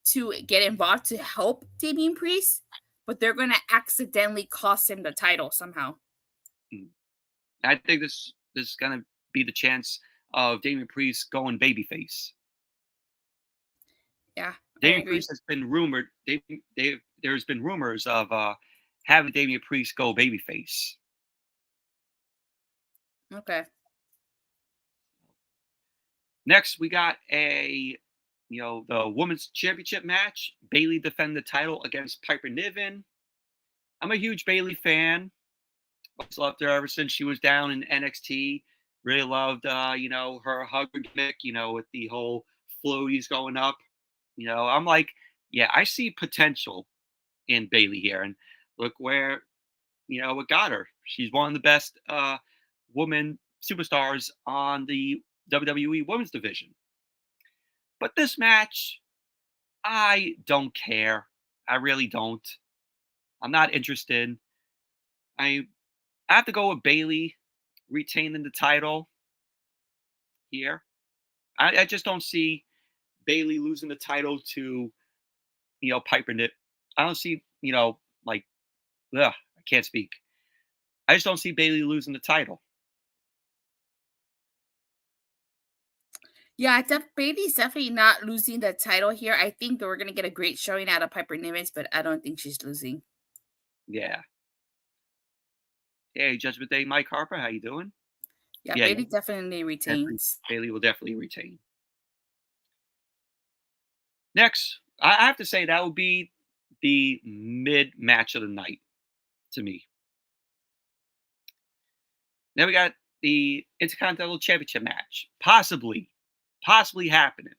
[SPEAKER 2] to get involved to help Damian Priest, but they're going to accidentally cost him the title somehow.
[SPEAKER 1] Mm. I think this is gonna be the chance of Damian Priest going babyface.
[SPEAKER 2] Yeah, I
[SPEAKER 1] Damian
[SPEAKER 2] agree.
[SPEAKER 1] Priest has been rumored. There's been rumors of having Damian Priest go babyface.
[SPEAKER 2] Okay.
[SPEAKER 1] Next, we got the women's championship match. Bailey defend the title against Piper Niven. I'm a huge Bailey fan. I've loved her ever since she was down in NXT. Really loved, her hug gimmick. With the whole floaties going up. I'm like, yeah, I see potential in Bailey here, and look where it got her. She's one of the best woman superstars on the WWE Women's Division. But this match, I don't care. I really don't. I'm not interested. I I have to go with Bailey retaining the title here. I just don't see Bailey losing the title to Piper Nip. I don't see like I can't speak. I just don't see Bailey losing the title.
[SPEAKER 2] Yeah, Bailey's definitely not losing the title here. I think that we're gonna get a great showing out of Piper Nimitz, but I don't think she's losing.
[SPEAKER 1] Yeah. Hey, Judgment Day, Mike Harper, how you doing?
[SPEAKER 2] Yeah,
[SPEAKER 1] Yeah,
[SPEAKER 2] Bailey definitely
[SPEAKER 1] definitely.
[SPEAKER 2] retains.
[SPEAKER 1] Bailey will definitely retain. Next, I have to say that would be the mid match of the night to me. Then we got the Intercontinental Championship match, possibly possibly happening.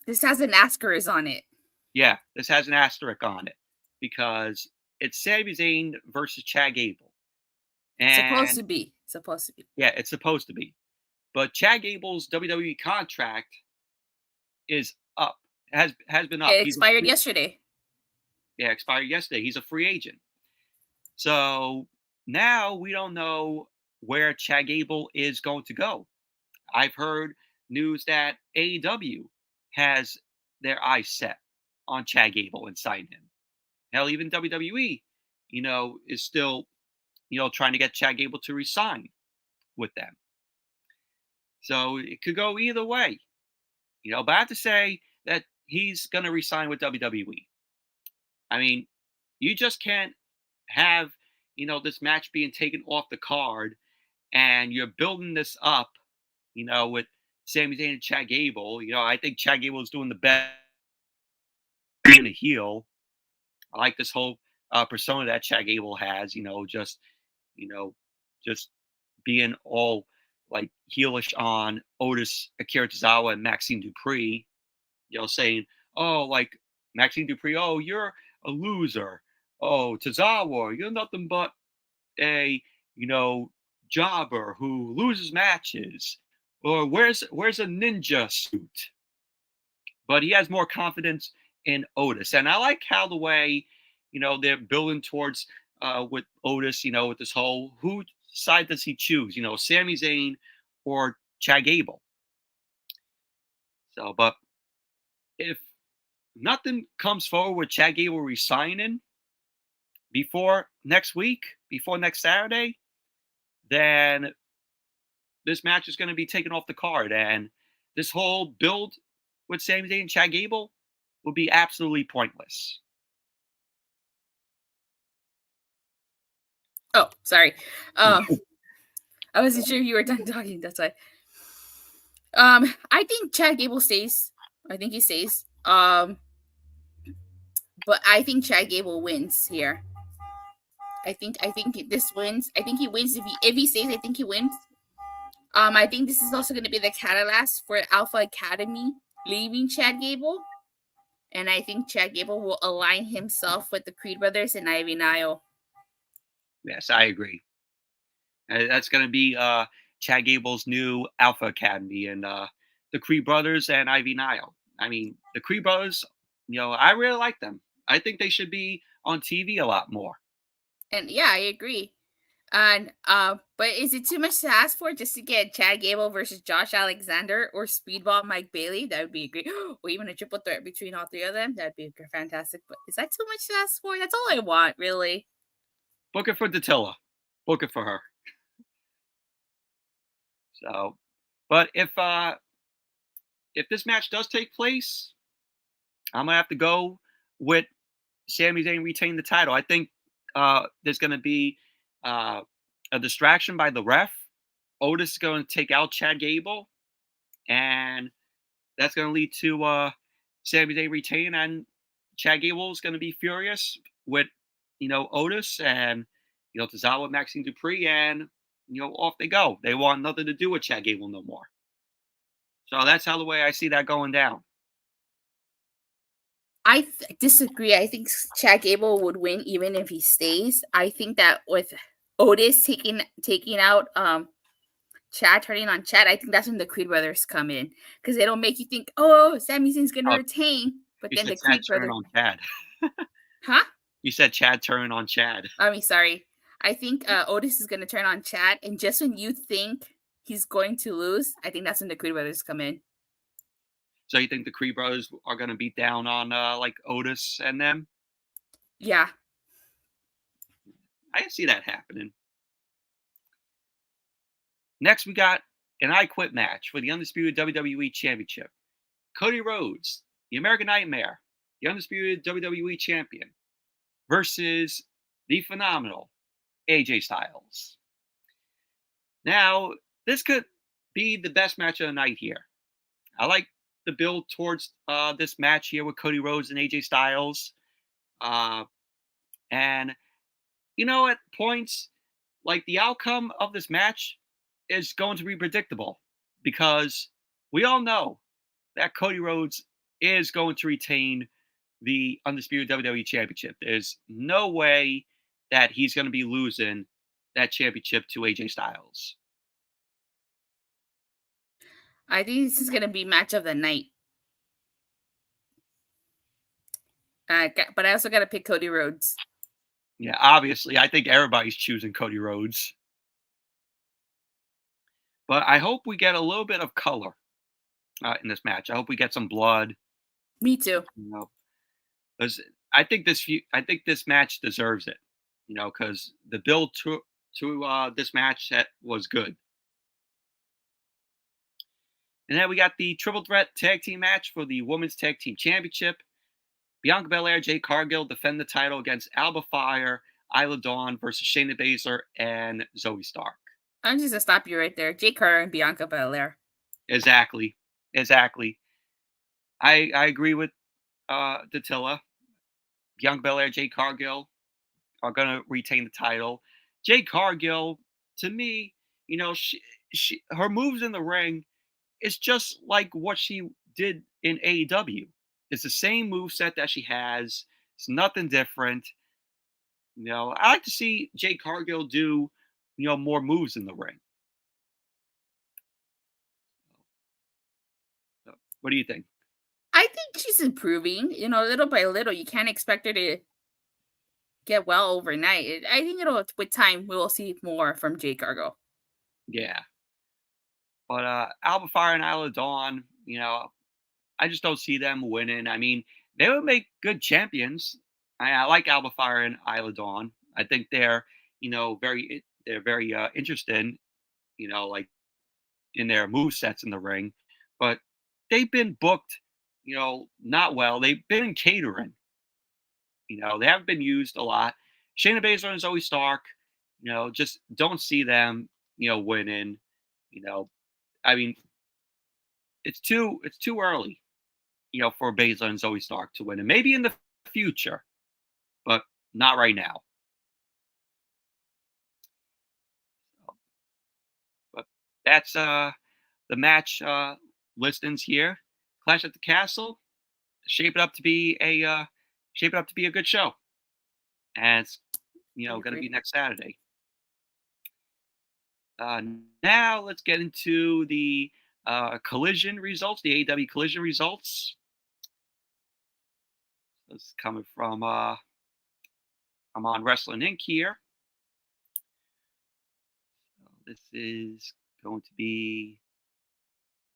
[SPEAKER 2] This has an asterisk on it.
[SPEAKER 1] Yeah, this has an asterisk on it because it's Sami Zayn versus Chad Gable.
[SPEAKER 2] Supposed
[SPEAKER 1] And
[SPEAKER 2] to be. Supposed to be.
[SPEAKER 1] yeah, it's supposed to be. But Chad Gable's WWE contract is up. Has been up.
[SPEAKER 2] It
[SPEAKER 1] He's a
[SPEAKER 2] expired
[SPEAKER 1] free,
[SPEAKER 2] yesterday.
[SPEAKER 1] yeah, expired yesterday. He's a free agent. So now we don't know where Chad Gable is going to go. I've heard news that AEW has their eyes set on Chad Gable and sign him. Hell, even WWE, is still, trying to get Chad Gable to resign with them. So it could go either way. But I have to say that he's going to resign with WWE. I mean, you just can't have, this match being taken off the card and you're building this up, with Sami Zayn and Chad Gable. I think Chad Gable is doing the best being a heel. I like this whole persona that Chad Gable has, you know, just being all like heelish on Otis, Akira Tozawa, and Maxine Dupree, saying, oh, like Maxine Dupree, oh, you're a loser. Oh, Tozawa, you're nothing but a, jobber who loses matches. Or where's a ninja suit? But he has more confidence in Otis. And I like how the way, they're building towards with Otis, with this whole who side does he choose? Sami Zayn or Chad Gable. So, but if nothing comes forward with Chad Gable resigning before next week, before next Saturday, then this match is going to be taken off the card. And this whole build with Sami Zayn and Chad Gable would be absolutely pointless.
[SPEAKER 2] Oh, sorry. I wasn't sure if you were done talking. That's why. I think Chad Gable stays. I think he stays. But I think Chad Gable wins here. I think this wins. I think he wins if he stays. I think he wins. I think this is also going to be the catalyst for Alpha Academy leaving Chad Gable, and I think Chad Gable will align himself with the Creed brothers and Ivy Nile.
[SPEAKER 1] Yes, I agree. That's going to be Chad Gable's new Alpha Academy and the Creed brothers and Ivy Nile. I mean, the Creed brothers, I really like them. I think they should be on TV a lot more.
[SPEAKER 2] And yeah, I agree. And but is it too much to ask for just to get Chad Gable versus Josh Alexander or Speedball Mike Bailey? That would be great. Or even a triple threat between all three of them. That'd be fantastic. But is that too much to ask for? That's all I want, really.
[SPEAKER 1] Book it for Datila. Book it for her. So, but if this match does take place, I'm gonna have to go with Sami Zayn retain the title. I think there's gonna be a distraction by the ref. Otis is going to take out Chad Gable, and that's going to lead to Sami Zayn retain, and Chad Gable is going to be furious with Otis and Tozawa, Maxine Dupree, and off they go. They want nothing to do with Chad Gable no more. So that's how the way I see that going down.
[SPEAKER 2] I disagree. I think Chad Gable would win even if he stays. I think that with Otis taking out Chad, turning on Chad, I think that's when the Creed brothers come in because it'll make you think, oh, Sami Zayn's gonna retain, but then the Creed brothers
[SPEAKER 1] on Chad.
[SPEAKER 2] Huh?
[SPEAKER 1] You said Chad turn on Chad.
[SPEAKER 2] I mean, sorry. I think Otis is gonna turn on Chad, and just when you think he's going to lose, I think that's when the Creed brothers come in.
[SPEAKER 1] So you think the Creed brothers are going to beat down on like Otis and them?
[SPEAKER 2] Yeah.
[SPEAKER 1] I can see that happening. Next, we got an I Quit match for the Undisputed WWE Championship. Cody Rhodes, the American Nightmare, the Undisputed WWE Champion, versus the phenomenal AJ Styles. Now, this could be the best match of the night here. I like the build towards this match here with Cody Rhodes and AJ Styles. And, at points, like the outcome of this match is going to be predictable because we all know that Cody Rhodes is going to retain the undisputed WWE Championship. There's no way that he's going to be losing that championship to AJ Styles.
[SPEAKER 2] I think this is gonna be match of the night. But I also gotta pick Cody Rhodes.
[SPEAKER 1] Yeah, obviously, I think everybody's choosing Cody Rhodes, but I hope we get a little bit of color in this match. I hope we get some blood.
[SPEAKER 2] Me too.
[SPEAKER 1] You know, 'cause I think this match deserves it. You know, because the build to this match that was good. And then we got the triple threat tag team match for the women's tag team championship. Bianca Belair, Jade Cargill defend the title against Alba Fire, Isla Dawn versus Shayna Baszler and Zoe Stark.
[SPEAKER 2] I'm just gonna stop you right there. Jake Carter and Bianca Belair.
[SPEAKER 1] Exactly, exactly. I agree with Datila. Bianca Belair, Jade Cargill are gonna retain the title. Jade Cargill, to me, you know, she her moves in the ring is just like what she did in AEW. It's the same move set that she has. It's nothing different. You know, I like to see Jade Cargill do, more moves in the ring. So, what do you think?
[SPEAKER 2] I think she's improving, little by little. You can't expect her to get well overnight. I think it'll with time we will see more from Jade Cargill.
[SPEAKER 1] Yeah, but Alba Fire and Isla Dawn, I just don't see them winning. I mean, they would make good champions. I like Alba Fire and Isla Dawn. I think they're very interested, like in their move sets in the ring, but they've been booked, not well. They've been in catering. They haven't been used a lot. Shayna Baszler and Zoe Stark, just don't see them, winning. You know, I mean, it's too early, for Baszler and Zoe Stark to win, and maybe in the future, but not right now. But that's the match listings here. Clash at the Castle, shape it up to be a good show, and it's
[SPEAKER 2] I
[SPEAKER 1] going to be
[SPEAKER 2] agree.
[SPEAKER 1] next Saturday. Uh, Now let's get into the collision results, the AEW collision results. This is coming from I'm on Wrestling Inc. here. This is going to be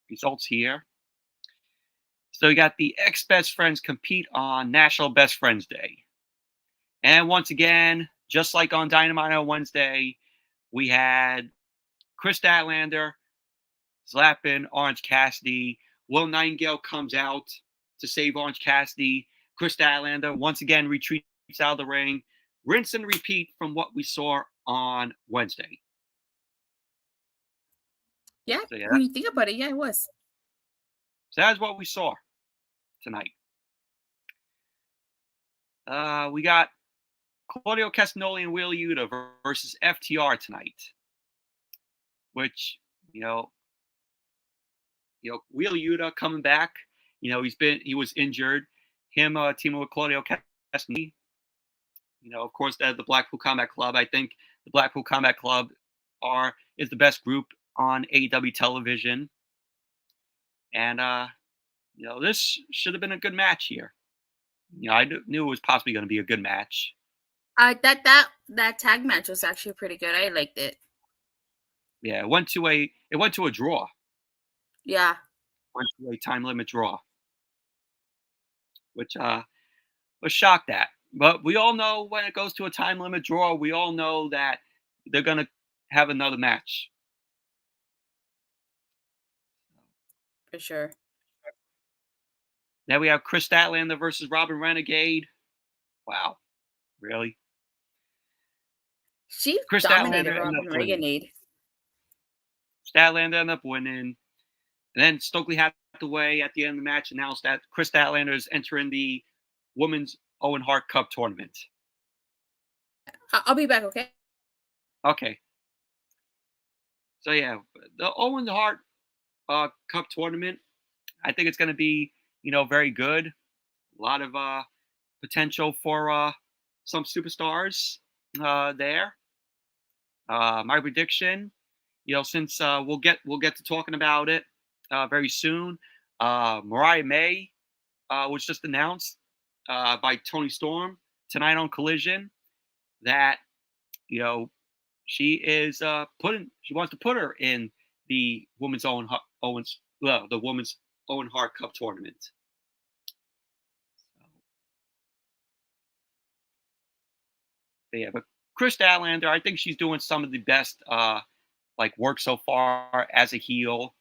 [SPEAKER 1] results here. So we got the ex best friends compete on National Best Friends Day. And once again, just like on Dynamite on Wednesday, we had Chris Statlander slapping Orange Cassidy. Will Nightingale comes out to save Orange Cassidy. Chris Statlander once again retreats out of the ring. Rinse and repeat from what we saw on Wednesday.
[SPEAKER 2] Yeah,
[SPEAKER 1] So yeah,
[SPEAKER 2] when you think about it, yeah, it was.
[SPEAKER 1] that's what we saw tonight. We got Claudio Castagnoli and Will Yuta versus FTR tonight, which you know, Will Yuta coming back. He was injured. Him teaming with Claudio Castagnoli. Of course, the Blackpool Combat Club. I think the Blackpool Combat Club is the best group on AEW television, and this should have been a good match here. I knew it was possibly going to be a good match.
[SPEAKER 2] That tag match was actually pretty good. I liked it.
[SPEAKER 1] Yeah, it went to a draw.
[SPEAKER 2] Yeah.
[SPEAKER 1] Went to a time limit draw, which was shocked at. But we all know when it goes to a time limit draw, we all know that they're gonna have another match.
[SPEAKER 2] For sure.
[SPEAKER 1] Now we have Chris Statlander versus Robin Renegade. Wow, really?
[SPEAKER 2] She
[SPEAKER 1] Chris
[SPEAKER 2] dominated
[SPEAKER 1] Statlander ended up
[SPEAKER 2] Robin
[SPEAKER 1] winning.
[SPEAKER 2] Reganade.
[SPEAKER 1] Statlander ended up winning. And then Stokely Hathaway at the end of the match announced that Chris Statlander is entering the Women's Owen Hart Cup tournament.
[SPEAKER 2] I'll be back, okay?
[SPEAKER 1] Okay. So yeah, the Owen Hart Cup tournament. I think it's going to be, very good. A lot of potential for some superstars there. My prediction, since we'll get to talking about it very soon. Mariah May was just announced by Tony Storm tonight on Collision that you know she wants to put her in the the women's own Heart Cup tournament. But yeah, but Chris Statlander, I think she's doing some of the best like work so far as a heel.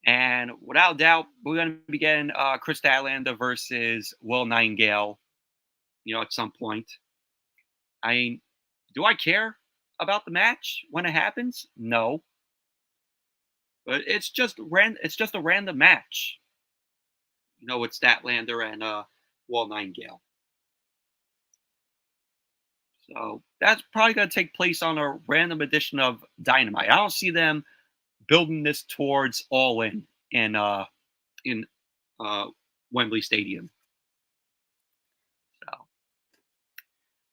[SPEAKER 1] And without doubt, we're going to be getting Chris Statlander versus Will Nightingale, at some point. I mean, do I care about the match when it happens? No, but it's just a random match. With Statlander and Will Nightingale. So that's probably going to take place on a random edition of Dynamite. I don't see them building this towards All in uh, Wembley Stadium. So,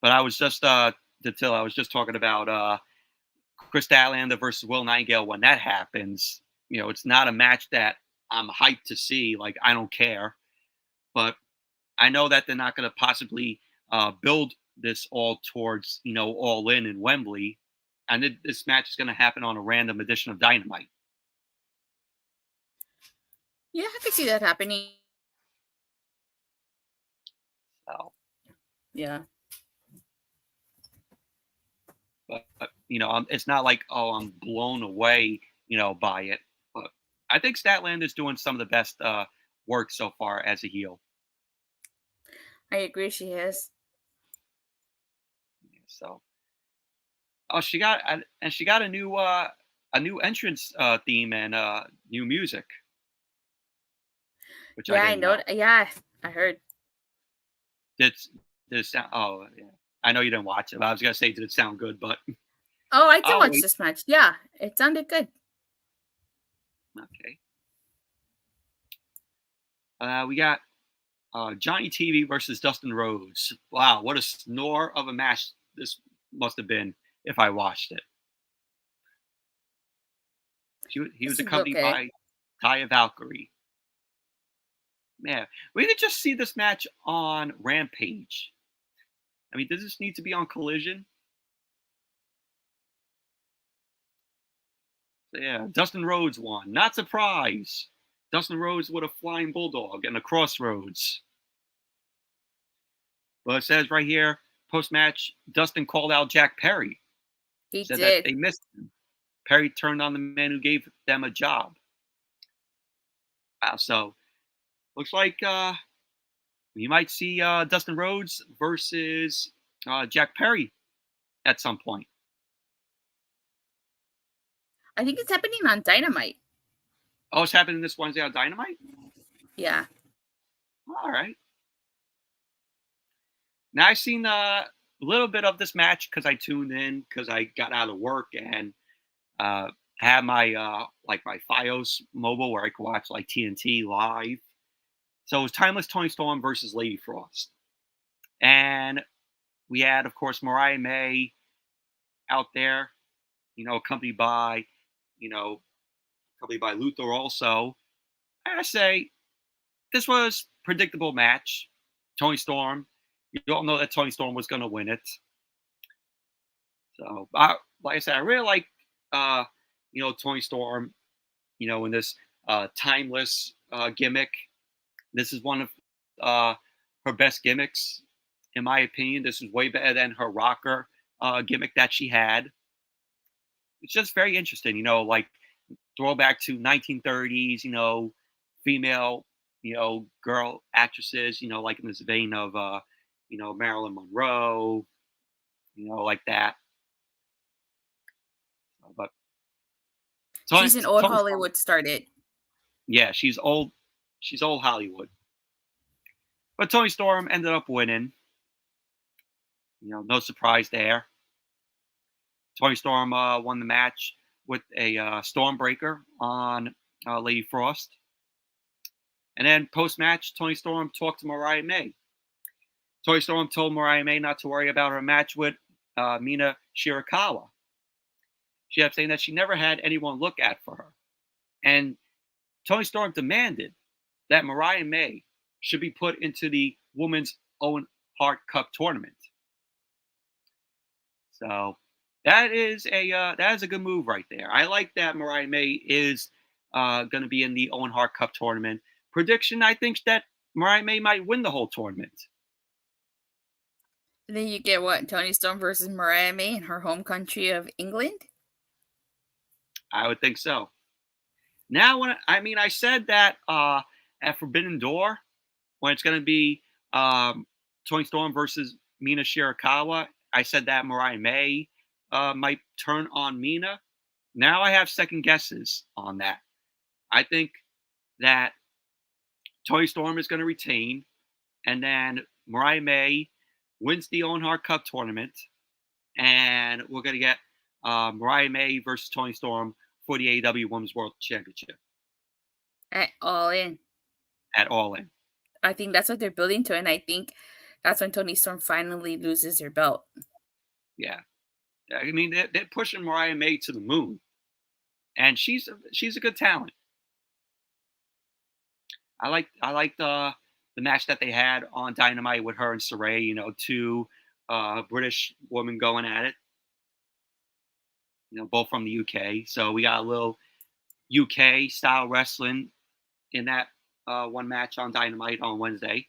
[SPEAKER 1] but I was just Datila, I was just talking about Chris Statlander versus Will Nightingale. When that happens, it's not a match that I'm hyped to see. Like, I don't care, but I know that they're not going to possibly build this all towards All in Wembley, and this match is going to happen on a random edition of Dynamite.
[SPEAKER 2] Yeah, I could see that happening.
[SPEAKER 1] So,
[SPEAKER 2] Yeah.
[SPEAKER 1] but it's not like, oh, I'm blown away, by it. But I think Statlander is doing some of the best work so far as a heel.
[SPEAKER 2] I agree, she is.
[SPEAKER 1] So, oh, she got a new entrance theme and new music, which I
[SPEAKER 2] Yeah, I
[SPEAKER 1] didn't
[SPEAKER 2] know.
[SPEAKER 1] know.
[SPEAKER 2] Yeah, I heard.
[SPEAKER 1] Did did it sound? Oh, yeah. I know you didn't watch it. But I was gonna say, did it sound good? But
[SPEAKER 2] Oh, I did
[SPEAKER 1] I'll
[SPEAKER 2] watch
[SPEAKER 1] wait.
[SPEAKER 2] this match. Yeah, it sounded good.
[SPEAKER 1] Okay. We got Johnny TV versus Dustin Rhodes. Wow, what a snore of a match this must have been if I watched it. He
[SPEAKER 2] It
[SPEAKER 1] was
[SPEAKER 2] seems
[SPEAKER 1] accompanied
[SPEAKER 2] okay.
[SPEAKER 1] by Taya Valkyrie. Man, we could just see this match on Rampage. I mean, does this need to be on Collision? So yeah, Dustin Rhodes won. Not surprised. Dustin Rhodes with a flying bulldog and a crossroads. But it says right here, post match, Dustin called out Jack Perry.
[SPEAKER 2] He
[SPEAKER 1] Said that
[SPEAKER 2] did.
[SPEAKER 1] they missed him. Perry turned on the man who gave them a job. Wow, so looks like we might see Dustin Rhodes versus Jack Perry at some point.
[SPEAKER 2] I think it's happening on Dynamite.
[SPEAKER 1] Oh, it's happening this Wednesday on Dynamite?
[SPEAKER 2] Yeah.
[SPEAKER 1] All right. Now I've seen a little bit of this match because I tuned in because I got out of work and had my like my FiOS mobile where I could watch like TNT live. So it was Timeless Tony Storm versus Lady Frost, and we had, of course, Mariah May out there, accompanied by, you know, Luther also. I say this was predictable match. Tony Storm, you all know that Tony Storm was going to win it. So, like I said, I really like, uh, Tony Storm, in this timeless gimmick. This is one of her best gimmicks, in my opinion. This is way better than her rocker gimmick that she had. It's just very interesting, like throwback to 1930s, female, girl actresses, like in this vein of, Marilyn Monroe, like that. But Tony,
[SPEAKER 2] She's an old
[SPEAKER 1] Tony Storm,
[SPEAKER 2] Hollywood started.
[SPEAKER 1] yeah, she's old. She's old Hollywood. But Tony Storm ended up winning. No surprise there. Tony Storm won the match with a Stormbreaker on Lady Frost. And then post match, Tony Storm talked to Mariah May. Tony Storm told Mariah May not to worry about her match with Mina Shirakawa. She kept saying that she never had anyone look at for her. And Tony Storm demanded that Mariah May should be put into the Women's Owen Hart Cup tournament. So that is a good move right there. I like that Mariah May is going to be in the Owen Hart Cup tournament. Prediction: I think that Mariah May might win the whole tournament.
[SPEAKER 2] And then you get what? Tony Storm versus Mariah May in her home country of England?
[SPEAKER 1] I would think so. Now, I said that at Forbidden Door, when it's going to be Tony Storm versus Mina Shirakawa, I said that Mariah May might turn on Mina. Now I have second guesses on that. I think that Tony Storm is going to retain, and then Mariah May wins the Owen Hart Cup tournament, and we're going to get Mariah May versus Tony Storm for the AEW Women's World Championship.
[SPEAKER 2] At All In.
[SPEAKER 1] At All In.
[SPEAKER 2] I think that's what they're building to, and I think that's when Tony Storm finally loses her belt.
[SPEAKER 1] Yeah. I mean, they're pushing Mariah May to the moon, and she's a good talent. I like the match that they had on Dynamite with her and Saray. Two British women going at it. Both from the UK. So we got a little UK style wrestling in that one match on Dynamite on Wednesday.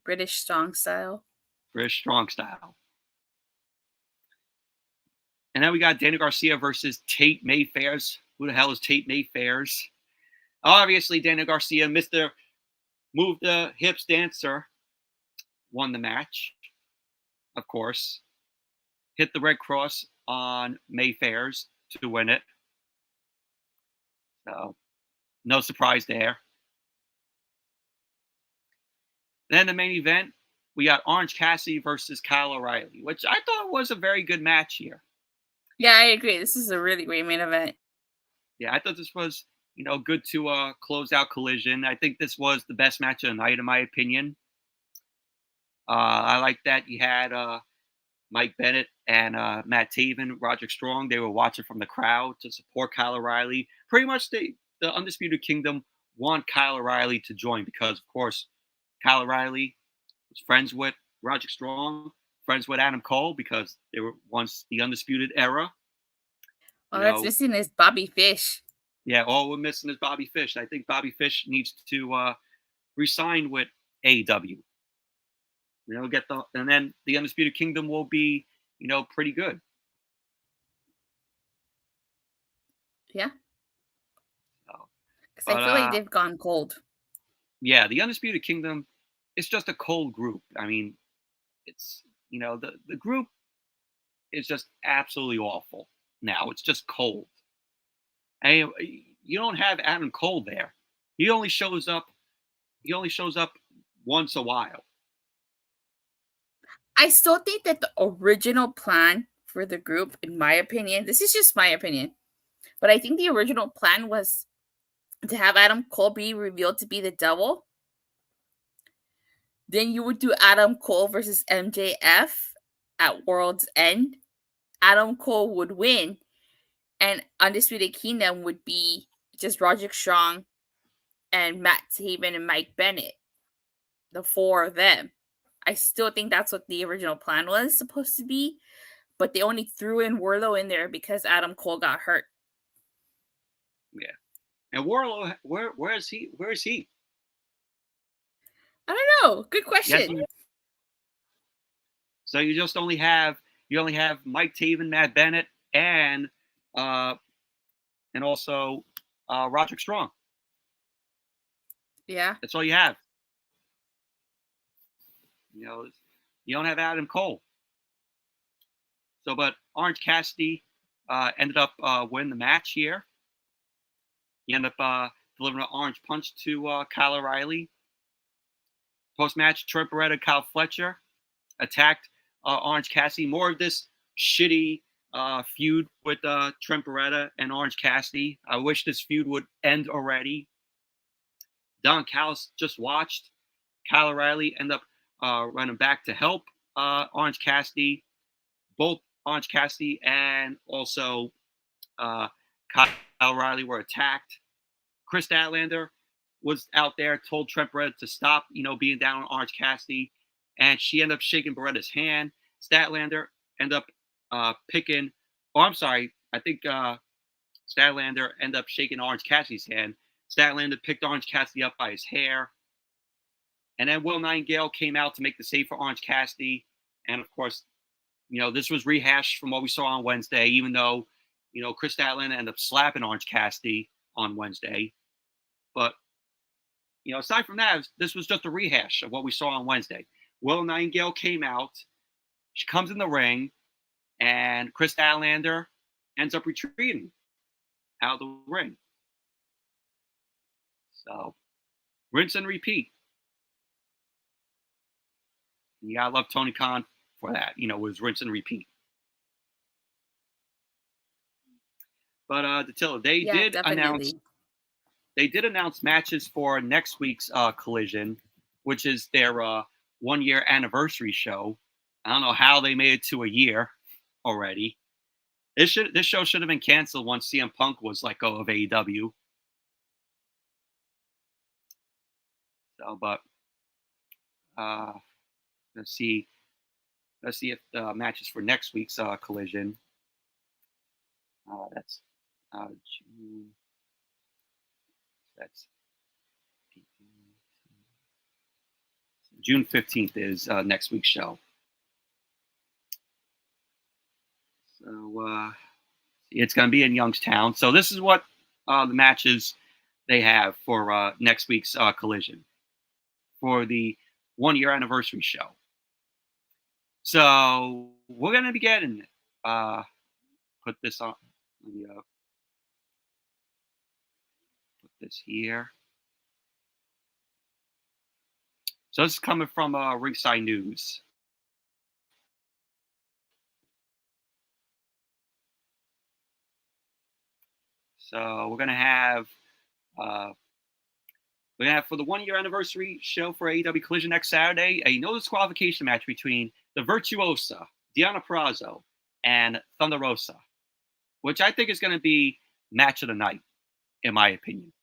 [SPEAKER 2] British strong style.
[SPEAKER 1] British strong style. And then we got Daniel Garcia versus Tate Mayfairs. Who the hell is Tate Mayfairs? Obviously, Daniel Garcia, Mr. Move the Hips dancer, won the match, of course. Hit the Red Cross on Mayfairs to win it. So, no surprise there. Then the main event, we got Orange Cassidy versus Kyle O'Reilly, which I thought was a very good match here.
[SPEAKER 2] Yeah, I agree. This is a really great main event.
[SPEAKER 1] Yeah, I thought this was, good to close out Collision. I think this was the best match of the night, in my opinion. I like that you had Mike Bennett and Matt Taven, Roderick Strong. They were watching from the crowd to support Kyle O'Reilly. Pretty much the Undisputed Kingdom want Kyle O'Reilly to join because, of course, Kyle O'Reilly was friends with Roderick Strong, friends with Adam Cole because they were once the Undisputed Era.
[SPEAKER 2] All that's missing is Bobby Fish.
[SPEAKER 1] Yeah, all we're missing is Bobby Fish. I think Bobby Fish needs to resign with AEW. And then the Undisputed Kingdom will be, pretty good.
[SPEAKER 2] Yeah. Because I feel like they've gone cold.
[SPEAKER 1] Yeah, the Undisputed Kingdom, it's just a cold group. I mean, it's, the group is just absolutely awful now. It's just cold. And you don't have Adam Cole there. He only shows up once a while.
[SPEAKER 2] I still think that the original plan for the group, in my opinion, this is just my opinion, but I think the original plan was to have Adam Cole be revealed to be the devil. Then you would do Adam Cole versus MJF at World's End. Adam Cole would win, and Undisputed Kingdom would be just Roderick Strong and Matt Taven and Mike Bennett, the four of them. I still think that's what the original plan was supposed to be, but they only threw in Wardlow in there because Adam Cole got hurt.
[SPEAKER 1] Yeah, and Wardlow, where is he? Where is he?
[SPEAKER 2] I don't know. Good question.
[SPEAKER 1] Yes, so you only have Mike Taven, Matt Bennett, and also Roderick Strong.
[SPEAKER 2] Yeah,
[SPEAKER 1] that's all you have. You don't have Adam Cole. So, but Orange Cassidy ended up winning the match here. He ended up delivering an orange punch to Kyle O'Reilly. Post-match, Trent Beretta, Kyle Fletcher attacked Orange Cassidy. More of this shitty feud with Trent Beretta and Orange Cassidy. I wish this feud would end already. Don Callis just watched Kyle O'Reilly end up running back to help Orange Cassidy. Both Orange Cassidy and also Kyle O'Reilly were attacked. Chris Statlander was out there, told Trent Beretta to stop, being down on Orange Cassidy, and she ended up shaking Beretta's hand. Statlander ended up picking. Oh, I'm sorry. I think Statlander ended up shaking Orange Cassidy's hand. Statlander picked Orange Cassidy up by his hair. And then Will Nightingale came out to make the save for Orange Cassidy. And of course, this was rehashed from what we saw on Wednesday, even though, Chris Statlander ended up slapping Orange Cassidy on Wednesday. But, aside from that, this was just a rehash of what we saw on Wednesday. Will Nightingale came out. She comes in the ring. And Chris Statlander ends up retreating out of the ring. So, rinse and repeat. You gotta love Tony Khan for that. It was rinse and repeat. But Datila, they did announce matches for next week's Collision, which is their 1-year anniversary show. I don't know how they made it to a year already. This show should have been canceled once CM Punk was let go of AEW. So, but let's see if the matches for next week's Collision. That's June. That's June 15th is next week's show. So it's going to be in Youngstown. So this is what the matches they have for next week's Collision for the 1-year anniversary show. So we're going to be getting put this on. Let me put this here. So this is coming from Ringside News. So we're gonna have for the 1-year anniversary show for AEW Collision next Saturday, a no disqualification match between the Virtuosa, Deonna Purrazzo, and Thunder Rosa, which I think is going to be match of the night, in my opinion.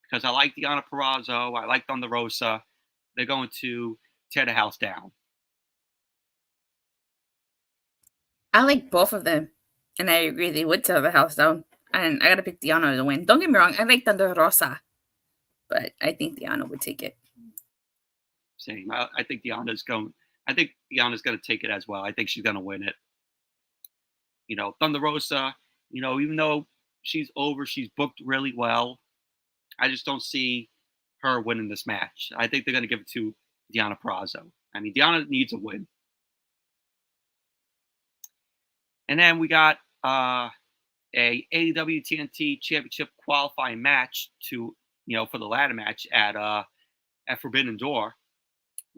[SPEAKER 1] Because I like Deonna Purrazzo, I like Thunder Rosa. They're going to tear the house down.
[SPEAKER 2] I like both of them. And I agree, they would tear the house down. And I gotta pick Deonna to win. Don't get me wrong, I like Thunder Rosa. But I think Deonna would take it.
[SPEAKER 1] Same. I think Deonna's going to take it as well. I think she's going to win it. Thunder Rosa, even though she's over, she's booked really well. I just don't see her winning this match. I think they're going to give it to Deonna Purrazzo. I mean, Deonna needs a win. And then we got a AEW TNT Championship qualifying match for the ladder match at Forbidden Door.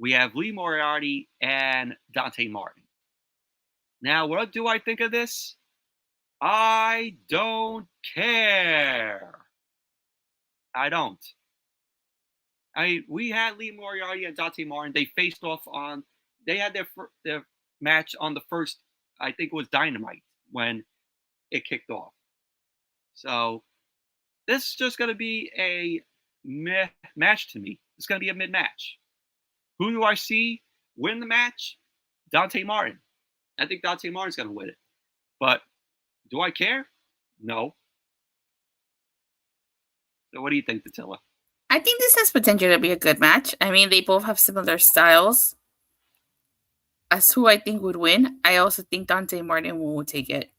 [SPEAKER 1] We have Lee Moriarty and Dante Martin. Now, what do I think of this? I don't care. I don't. We had Lee Moriarty and Dante Martin. They faced off on. They had their match on the first. I think it was Dynamite when it kicked off. So this is just going to be a meh match to me. It's going to be a mid match. Who do I see win the match? Dante Martin. I think Dante Martin's going to win it. But do I care? No. So what do you think, Datila?
[SPEAKER 2] I think this has potential to be a good match. I mean, they both have similar styles. As who I think would win, I also think Dante Martin will take it.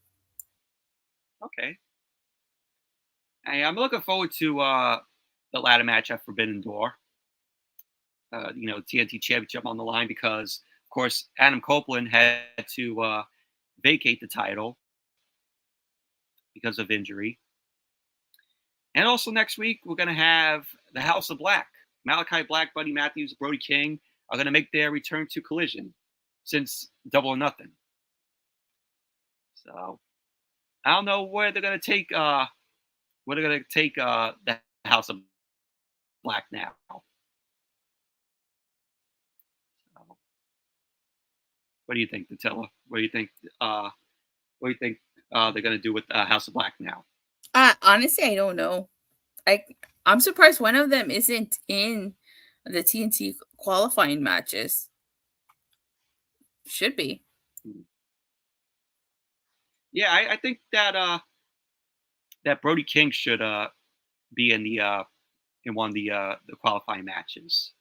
[SPEAKER 1] Okay. Hey, I'm looking forward to the ladder match at Forbidden Door. TNT Championship on the line because, of course, Adam Copeland had to vacate the title because of injury. And also next week, we're going to have the House of Black. Malachi Black, Buddy Matthews, Brody King are going to make their return to Collision since Double or Nothing. So I don't know where they're gonna take the House of Black now. So, what do you think, Datila? Uh what do you think they're gonna do with House of Black now?
[SPEAKER 2] Honestly, I don't know. I I'm surprised one of them isn't in the TNT qualifying matches. Should be.
[SPEAKER 1] Hmm. Yeah, I think that Brody King should be in one of the qualifying matches.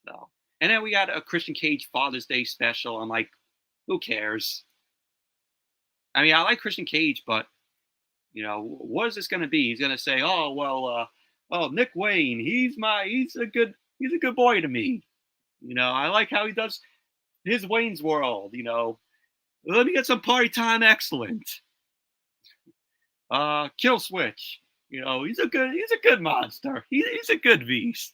[SPEAKER 1] So, and then we got a Christian Cage Father's Day special. I'm like, who cares? I mean, I like Christian Cage, but what is this going to be? He's going to say, "Oh well, oh Nick Wayne, he's a good boy to me. I like how he does his Wayne's World. Let me get some party time excellent. Kill Switch. He's a good monster. He's a good beast."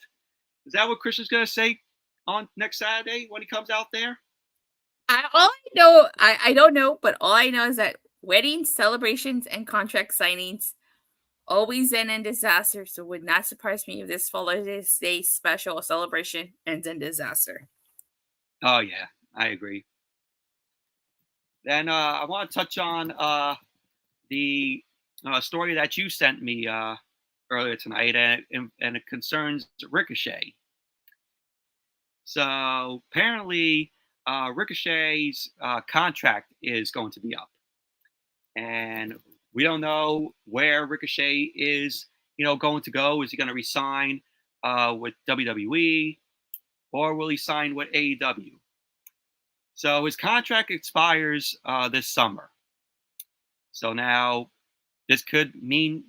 [SPEAKER 1] Is that what Christian's going to say on next Saturday when he comes out there?
[SPEAKER 2] All I know, I don't know, but all I know is that weddings, celebrations, and contract signings always end in disaster. So it would not surprise me if this Father's Day special celebration ends in disaster.
[SPEAKER 1] Oh yeah, I agree. Then I want to touch on the story that you sent me earlier tonight, and it concerns Ricochet. So apparently, Ricochet's contract is going to be up, and we don't know where Ricochet is, going to go. Is he going to resign with WWE, or will he sign with AEW? So his contract expires this summer. So now this could mean,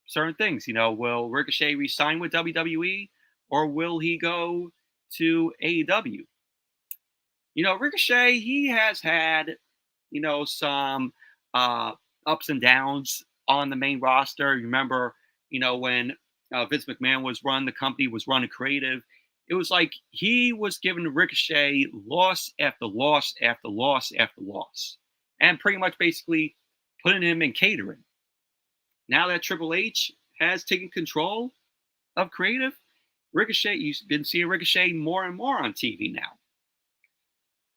[SPEAKER 1] certain things. Will Ricochet resign with WWE, or will he go to AEW? Ricochet, he has had, some ups and downs on the main roster. You remember, when Vince McMahon was running the company, was running creative. It was like he was giving Ricochet loss after loss after loss after loss, and pretty much basically putting him in catering. Now that Triple H has taken control of creative, Ricochet, you've been seeing Ricochet more and more on TV now.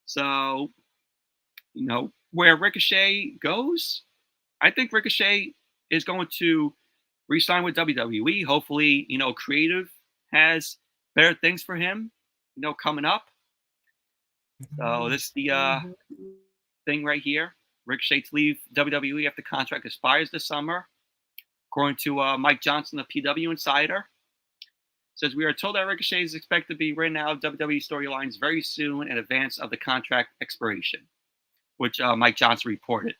[SPEAKER 1] So, where Ricochet goes, I think Ricochet is going to re-sign with WWE. Hopefully, creative has better things for him, coming up. So this is the thing right here. Ricochet to leave WWE after contract expires this summer. According to Mike Johnson of PW Insider, says we are told that Ricochet is expected to be written out of WWE storylines very soon in advance of the contract expiration, which Mike Johnson reported.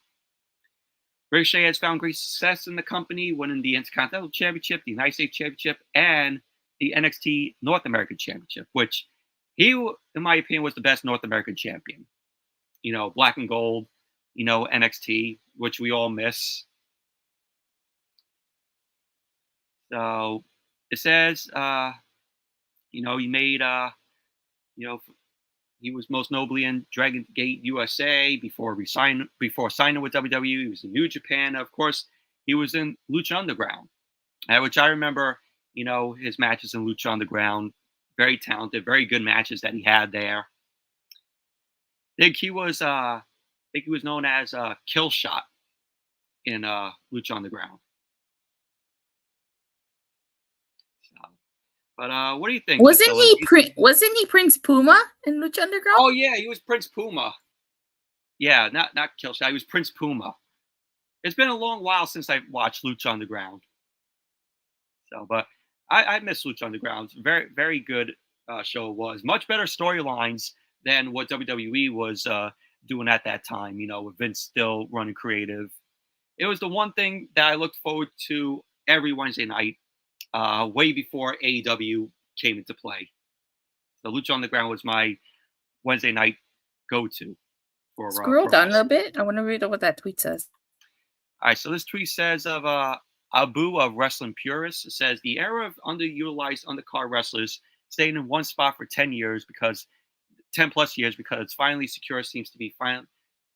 [SPEAKER 1] Ricochet has found great success in the company, winning the Intercontinental Championship, the United States Championship, and the NXT North American Championship, which he, in my opinion, was the best North American champion. Black and gold, NXT, which we all miss. So it says, he made, he was most nobly in Dragon Gate USA before signing with WWE. He was in New Japan. Of course, he was in Lucha Underground, which I remember, his matches in Lucha Underground. Very talented, very good matches that he had there. I think he was known as Kill Shot in Lucha Underground. So, but what do you think, Priscilla?
[SPEAKER 2] Wasn't he Prince Puma in Lucha Underground?
[SPEAKER 1] Oh yeah, he was Prince Puma. Yeah, not Kill Shot. He was Prince Puma. It's been a long while since I've watched Lucha Underground. So, but I miss Lucha Underground. Very, very good show it was. Much better storylines than what WWE was doing at that time, with Vince still running creative. It was the one thing that I looked forward to every Wednesday night, way before AEW came into play. So Lucha Underground was my Wednesday night go-to for
[SPEAKER 2] Scroll
[SPEAKER 1] pro
[SPEAKER 2] down a
[SPEAKER 1] wrestling.
[SPEAKER 2] little bit. I want to read what that tweet says.
[SPEAKER 1] All right, so this tweet says of Abu of Wrestling Purists. It says the era of underutilized undercard wrestlers staying in one spot for 10 years because 10 plus years because it's finally secure seems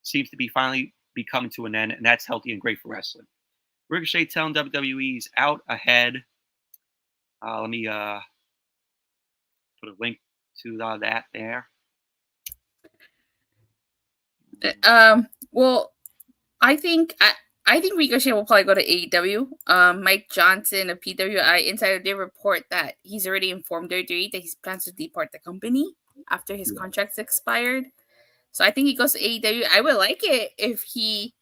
[SPEAKER 1] seems to be finally be coming to an end, and that's healthy and great for wrestling. Ricochet telling WWE's out ahead. Let me put a link to that there.
[SPEAKER 2] Well, I think Ricochet will probably go to AEW. Mike Johnson of PWI Insider did report that he's already informed WWE that he plans to depart the company after his contract's expired. So I think he goes to AEW. I would like it if he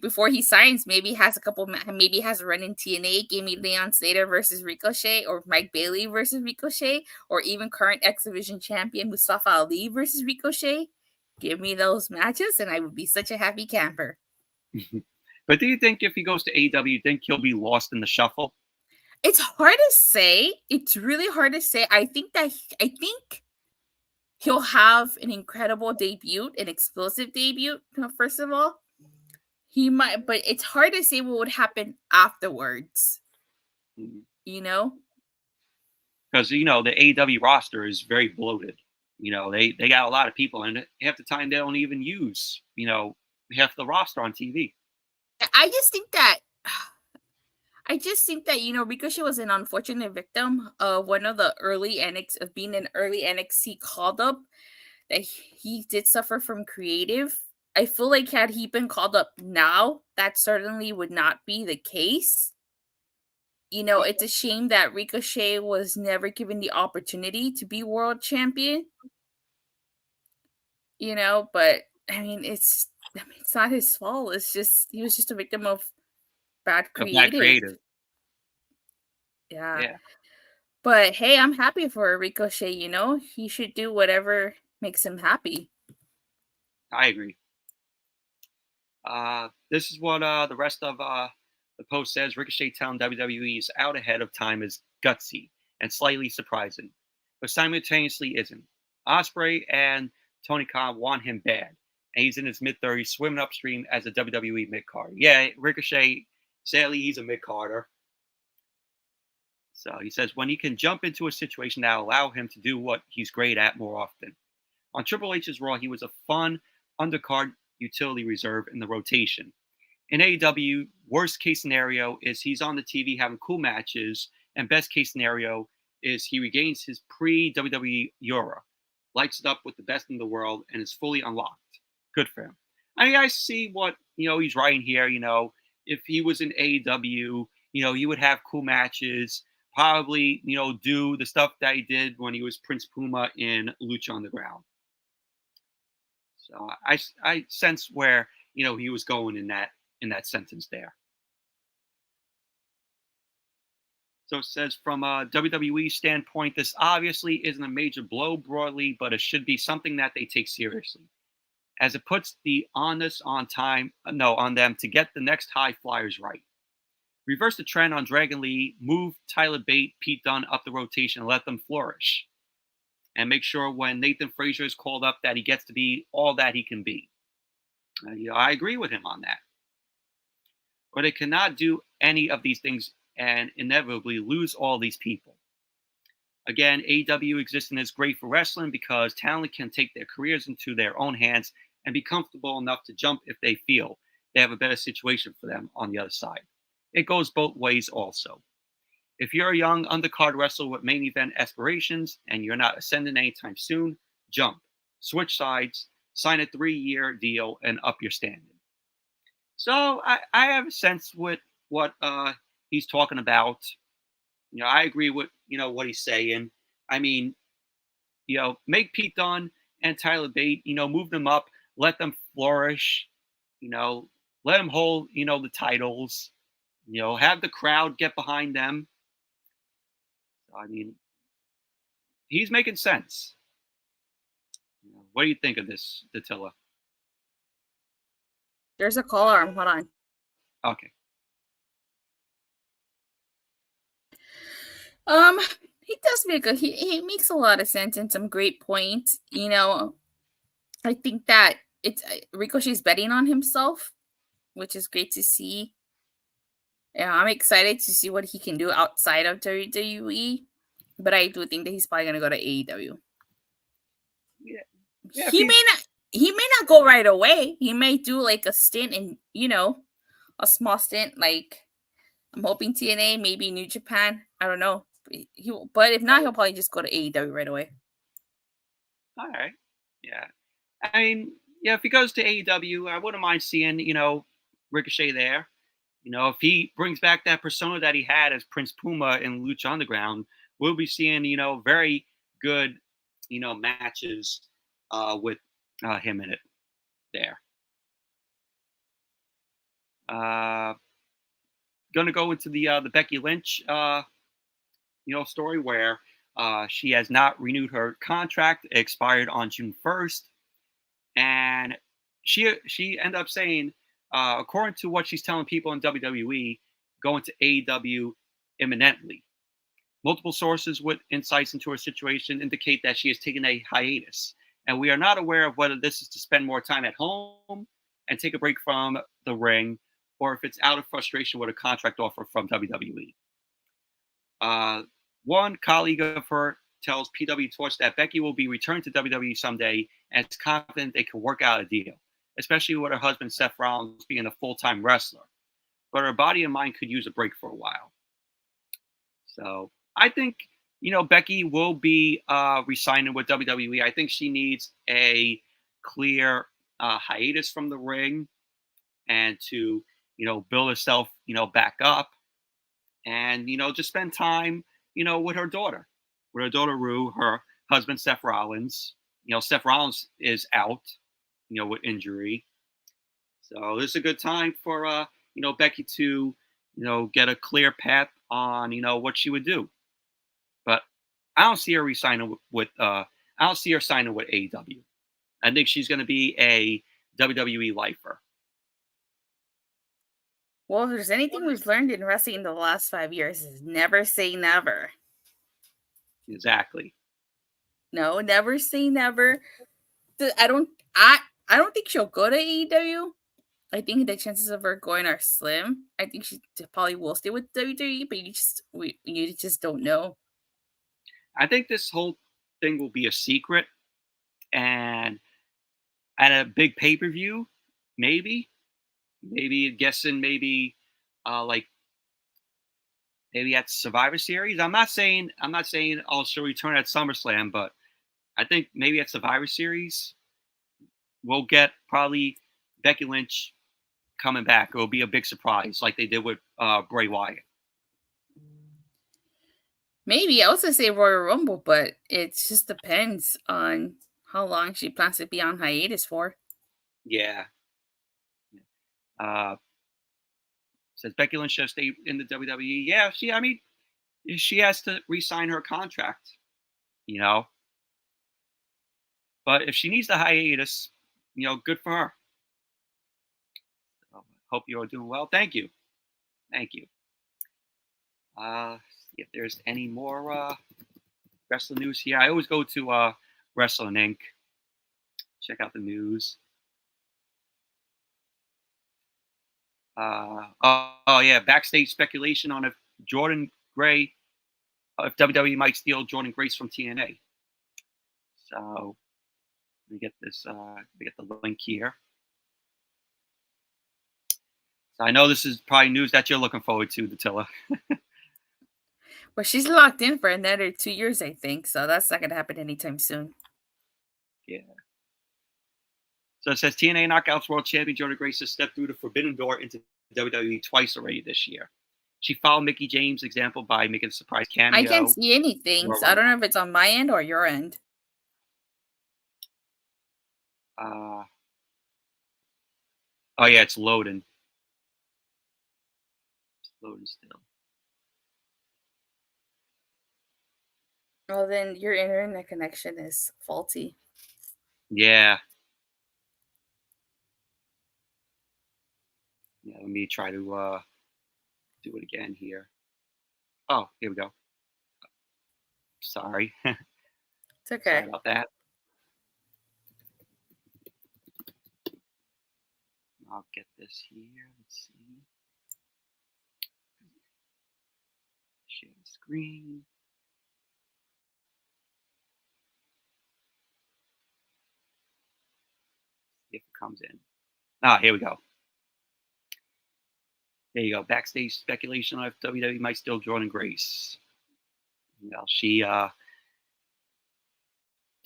[SPEAKER 2] before he signs, maybe has maybe has a run in TNA. Give me Leon Slater versus Ricochet, or Mike Bailey versus Ricochet, or even current X Division champion Mustafa Ali versus Ricochet. Give me those matches, and I would be such a happy camper.
[SPEAKER 1] But do you think if he goes to AEW, you think he'll be lost in the shuffle?
[SPEAKER 2] It's hard to say. It's really hard to say. I think he'll have an incredible debut, an explosive debut. First of all, he might, but it's hard to say what would happen afterwards.
[SPEAKER 1] Mm-hmm.
[SPEAKER 2] You know,
[SPEAKER 1] because the AEW roster is very bloated. They got a lot of people, and half the time they don't even use half the roster on TV.
[SPEAKER 2] I just think that Ricochet was an unfortunate victim of one of the early being an early NXT called up, that he did suffer from creative. I feel like had he been called up now, that certainly would not be the case. It's a shame that Ricochet was never given the opportunity to be world champion. But it's not his fault. It's just he was just a victim of bad creative. Yeah. But hey, I'm happy for Ricochet. He should do whatever makes him happy.
[SPEAKER 1] I agree. This is what the rest of the post says. Ricochet telling WWE's out ahead of time is gutsy and slightly surprising, but simultaneously isn't. Ospreay and Tony Khan want him bad, and he's in his mid-30s swimming upstream as a WWE mid-carder. Yeah, Ricochet, sadly, he's a mid-carder. So he says when he can jump into a situation that will allow him to do what he's great at more often. On Triple H's Raw, he was a fun undercard utility reserve in the rotation. In AEW, worst case scenario is he's on the TV having cool matches, and best case scenario is he regains his pre-WWE aura, lights it up with the best in the world, and is fully unlocked. Good for him. I see what he's writing here. If he was in AEW, he would have cool matches, probably do the stuff that he did when he was Prince Puma in Lucha Underground. So I sense where he was going in that sentence there. So it says from a WWE standpoint, this obviously isn't a major blow broadly, but it should be something that they take seriously, as it puts the onus on them to get the next high flyers right. Reverse the trend on Dragon Lee, move Tyler Bate, Pete Dunne up the rotation, and let them flourish. And make sure when Nathan Frazier is called up that he gets to be all that he can be. I agree with him on that. But they cannot do any of these things and inevitably lose all these people. Again, AEW existing is great for wrestling because talent can take their careers into their own hands and be comfortable enough to jump if they feel they have a better situation for them on the other side. It goes both ways also. If you're a young undercard wrestler with main event aspirations and you're not ascending anytime soon, jump, switch sides, sign a 3-year deal, and up your standing. So I have a sense with what he's talking about. I agree with what he's saying. I mean, make Pete Dunne and Tyler Bate, move them up, let them flourish, let them hold, the titles, have the crowd get behind them. I mean, he's making sense. What do you think of this, Datila?
[SPEAKER 2] There's a call arm. Hold on.
[SPEAKER 1] Okay.
[SPEAKER 2] He does he makes a lot of sense and some great points. I think that Ricochet's betting on himself, which is great to see. Yeah, I'm excited to see what he can do outside of WWE, but I do think that he's probably gonna go to AEW.
[SPEAKER 1] Yeah,
[SPEAKER 2] he may not. he may not go right away. He may do like a stint in, a small stint. Like I'm hoping TNA, maybe New Japan. I don't know. But if not, he'll probably just go to AEW right away.
[SPEAKER 1] All right. Yeah. I mean, yeah, if he goes to AEW, I wouldn't mind seeing, Ricochet there. If he brings back that persona that he had as Prince Puma in Lucha Underground, we'll be seeing, very good, matches with him in it there. Uh, Going to go into the Becky Lynch, story where she has not renewed her contract. It expired on June 1st, and she ended up saying, according to what she's telling people in WWE, going to AEW imminently. Multiple sources with insights into her situation indicate that she has taken a hiatus, and we are not aware of whether this is to spend more time at home and take a break from the ring, or if it's out of frustration with a contract offer from WWE. Uh, One colleague of her tells PW Torch that Becky will be returned to WWE someday and is confident they can work out a deal, especially with her husband Seth Rollins being a full-time wrestler. But her body and mind could use a break for a while. So I think, Becky will be re-signing with WWE. I think she needs a clear hiatus from the ring and to, build herself, back up and, just spend time, with her daughter Rue, her husband Seth Rollins. Seth Rollins is out, with injury. So this is a good time for, Becky to, get a clear path on, what she would do. But I don't see her resigning with I don't see her signing with AEW. I think she's going to be a WWE lifer.
[SPEAKER 2] Well, if there's anything we've learned in wrestling in the last 5 years, is never say never.
[SPEAKER 1] Exactly.
[SPEAKER 2] No, never say never. I don't. I don't think she'll go to AEW. I think the chances of her going are slim. I think she probably will stay with WWE, but you just don't know.
[SPEAKER 1] I think this whole thing will be a secret, and at a big pay per view, maybe guessing like maybe at Survivor Series. I'm not saying oh she'll return at SummerSlam, but I think maybe at Survivor Series we'll get probably Becky Lynch coming back. It'll be a big surprise, like they did with Bray Wyatt.
[SPEAKER 2] Maybe I was gonna say Royal Rumble, but it just depends on how long she plans to be on hiatus for.
[SPEAKER 1] Yeah. Uh, Says Becky Lynch should stay in the WWE. Yeah, I mean, she has to re-sign her contract, you know. But if she needs the hiatus, good for her. So, hope you're doing well. Thank you. Thank you. See if there's any more wrestling news here. I always go to Wrestling Inc. Check out the news. Oh yeah, backstage speculation on if Jordan Gray, if WWE might steal Jordan Grace from TNA. So let me get this. Let me get the link here. So I know this is probably news that you're looking forward to, Datila.
[SPEAKER 2] But she's locked in for another 2 years, I think. So that's not gonna happen anytime soon.
[SPEAKER 1] Yeah. So it says TNA Knockouts World Champion Jordan Grace has stepped through the forbidden door into WWE twice already this year. She followed Mickey James' example by making a surprise
[SPEAKER 2] I can't
[SPEAKER 1] cameo.
[SPEAKER 2] see anything, so I don't know if it's on my end or your end.
[SPEAKER 1] Uh, oh yeah, it's loading. It's loading still.
[SPEAKER 2] Well, then your internet connection is faulty.
[SPEAKER 1] Yeah. Yeah. Let me try to do it again here. Oh, here we go. Sorry.
[SPEAKER 2] It's
[SPEAKER 1] Sorry
[SPEAKER 2] okay.
[SPEAKER 1] about that. I'll get this here. Let's see. Share the screen. if it comes in. Ah, here we go. There you go. Backstage speculation of WWE might still Jordan Grace. She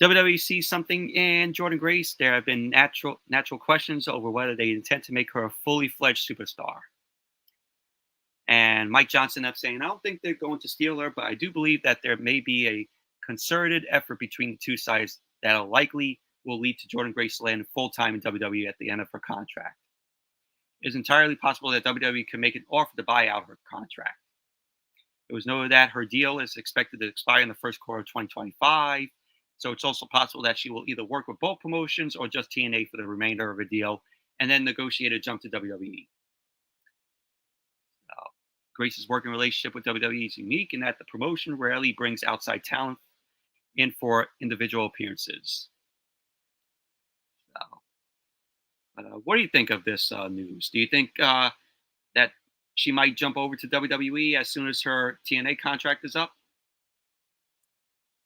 [SPEAKER 1] WWE sees something in Jordan Grace. There have been natural questions over whether they intend to make her a fully fledged superstar. And Mike Johnson up saying, I don't think they're going to steal her, but I do believe that there may be a concerted effort between the two sides that likely will lead to Jordan Grace landing full time in WWE at the end of her contract. It is entirely possible that WWE can make an offer to buy out her contract. It was noted that her deal is expected to expire in the first quarter of 2025. So it's also possible that she will either work with both promotions or just TNA for the remainder of her deal and then negotiate a jump to WWE. Grace's working relationship with WWE is unique in that the promotion rarely brings outside talent in for individual appearances. What do you think of this news? Do you think that she might jump over to WWE as soon as her TNA contract is up?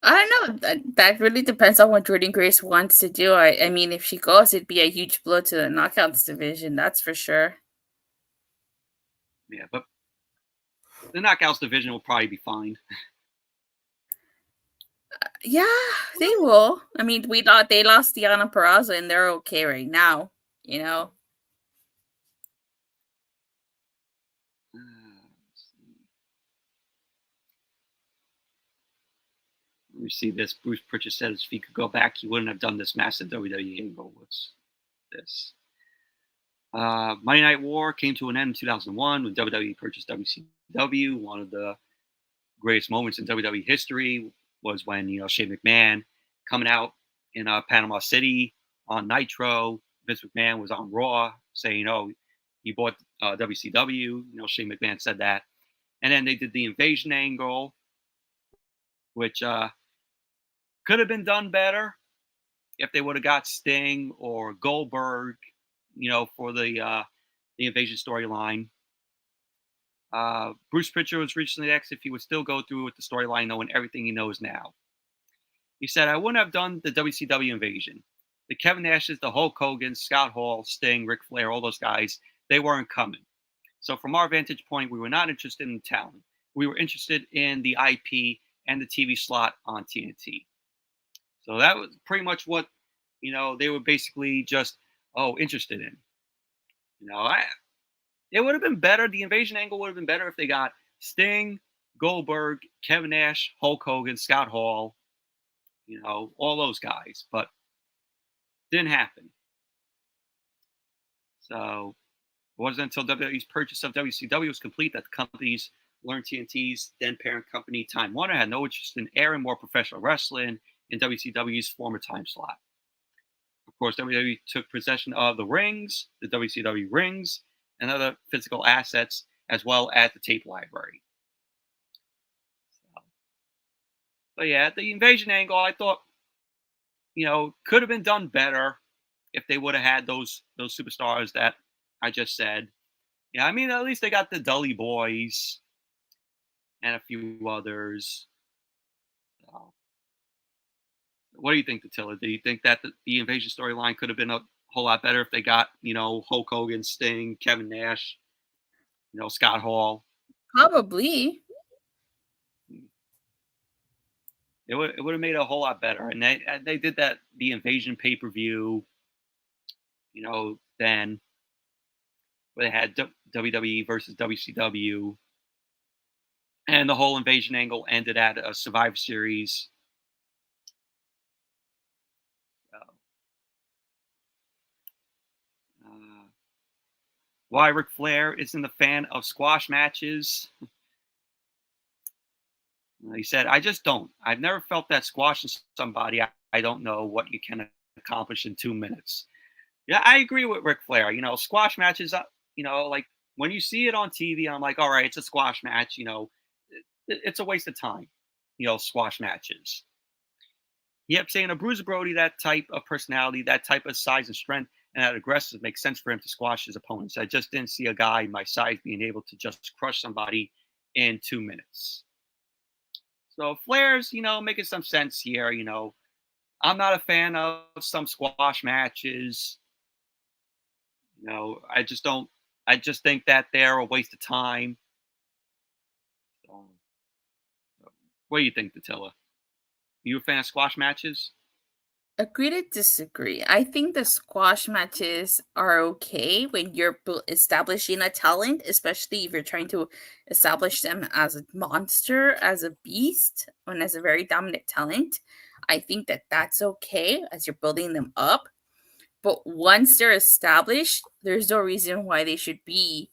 [SPEAKER 2] I don't know. That really depends on what Jordan Grace wants to do. I mean, if she goes, it'd be a huge blow to the Knockouts division. That's for sure.
[SPEAKER 1] Yeah, but the Knockouts division will probably be fine.
[SPEAKER 2] Yeah, they will. I mean, we thought they lost Deanna Peraza and they're okay right now. You know.
[SPEAKER 1] Let me see this. Bruce Pritchard said if he could go back, he wouldn't have done this massive WWE angle. What's this? Monday Night War came to an end in 2001 when WWE purchased WCW. One of the greatest moments in WWE history was when Shane McMahon coming out in Panama City on Nitro. Vince McMahon was on Raw saying, "Oh, he bought WCW." Shane McMahon said that, and then they did the invasion angle, which could have been done better if they would have got Sting or Goldberg, for the invasion storyline. Bruce Pritchard was recently asked if he would still go through with the storyline knowing everything he knows now. He said, I wouldn't have done the WCW invasion. The Kevin Nashes, the Hulk Hogan, Scott Hall, Sting, Ric Flair, all those guys, they weren't coming. So from our vantage point, we were not interested in the talent. We were interested in the IP and the TV slot on TNT. So that was pretty much what, they were basically just, interested in. It would have been better. The invasion angle would have been better if they got Sting, Goldberg, Kevin Nash, Hulk Hogan, Scott Hall, all those guys. But didn't happen. So it wasn't until WWE's purchase of WCW was complete that the companies learned TNT's then parent company Time Warner had no interest in airing more professional wrestling in WCW's former time slot. Of course, WWE took possession of the rings, the WCW rings, and other physical assets, as well as the tape library. But yeah, the invasion angle, I thought, could have been done better if they would have had those superstars that I just said. Yeah, I mean, at least they got the Dudley Boys and a few others. What do you think, Datila? Do you think that the invasion storyline could have been a whole lot better if they got, Hulk Hogan, Sting, Kevin Nash, Scott Hall?
[SPEAKER 2] Probably.
[SPEAKER 1] It would have made it a whole lot better. And they did that, the invasion pay-per-view, then where they had WWE versus WCW. And the whole invasion angle ended at a Survivor Series. Why Ric Flair isn't a fan of squash matches? He said, I just don't. I've never felt that squashing somebody I don't know what you can accomplish in 2 minutes. Yeah, I agree with Ric Flair. Squash matches, like when you see it on TV, I'm like, all right, it's a squash match. It's a waste of time, squash matches. He kept saying a Bruiser Brody, that type of personality, that type of size and strength, and that aggressive makes sense for him to squash his opponents. I just didn't see a guy my size being able to just crush somebody in 2 minutes. So Flair's, making some sense here. I'm not a fan of some squash matches. I just don't. I just think that they're a waste of time. So, what do you think, Datila? You a fan of squash matches?
[SPEAKER 2] Agree to disagree. I think the squash matches are okay when you're establishing a talent, especially if you're trying to establish them as a monster, as a beast, and as a very dominant talent. I think that that's okay as you're building them up. But once they're established, there's no reason why they should be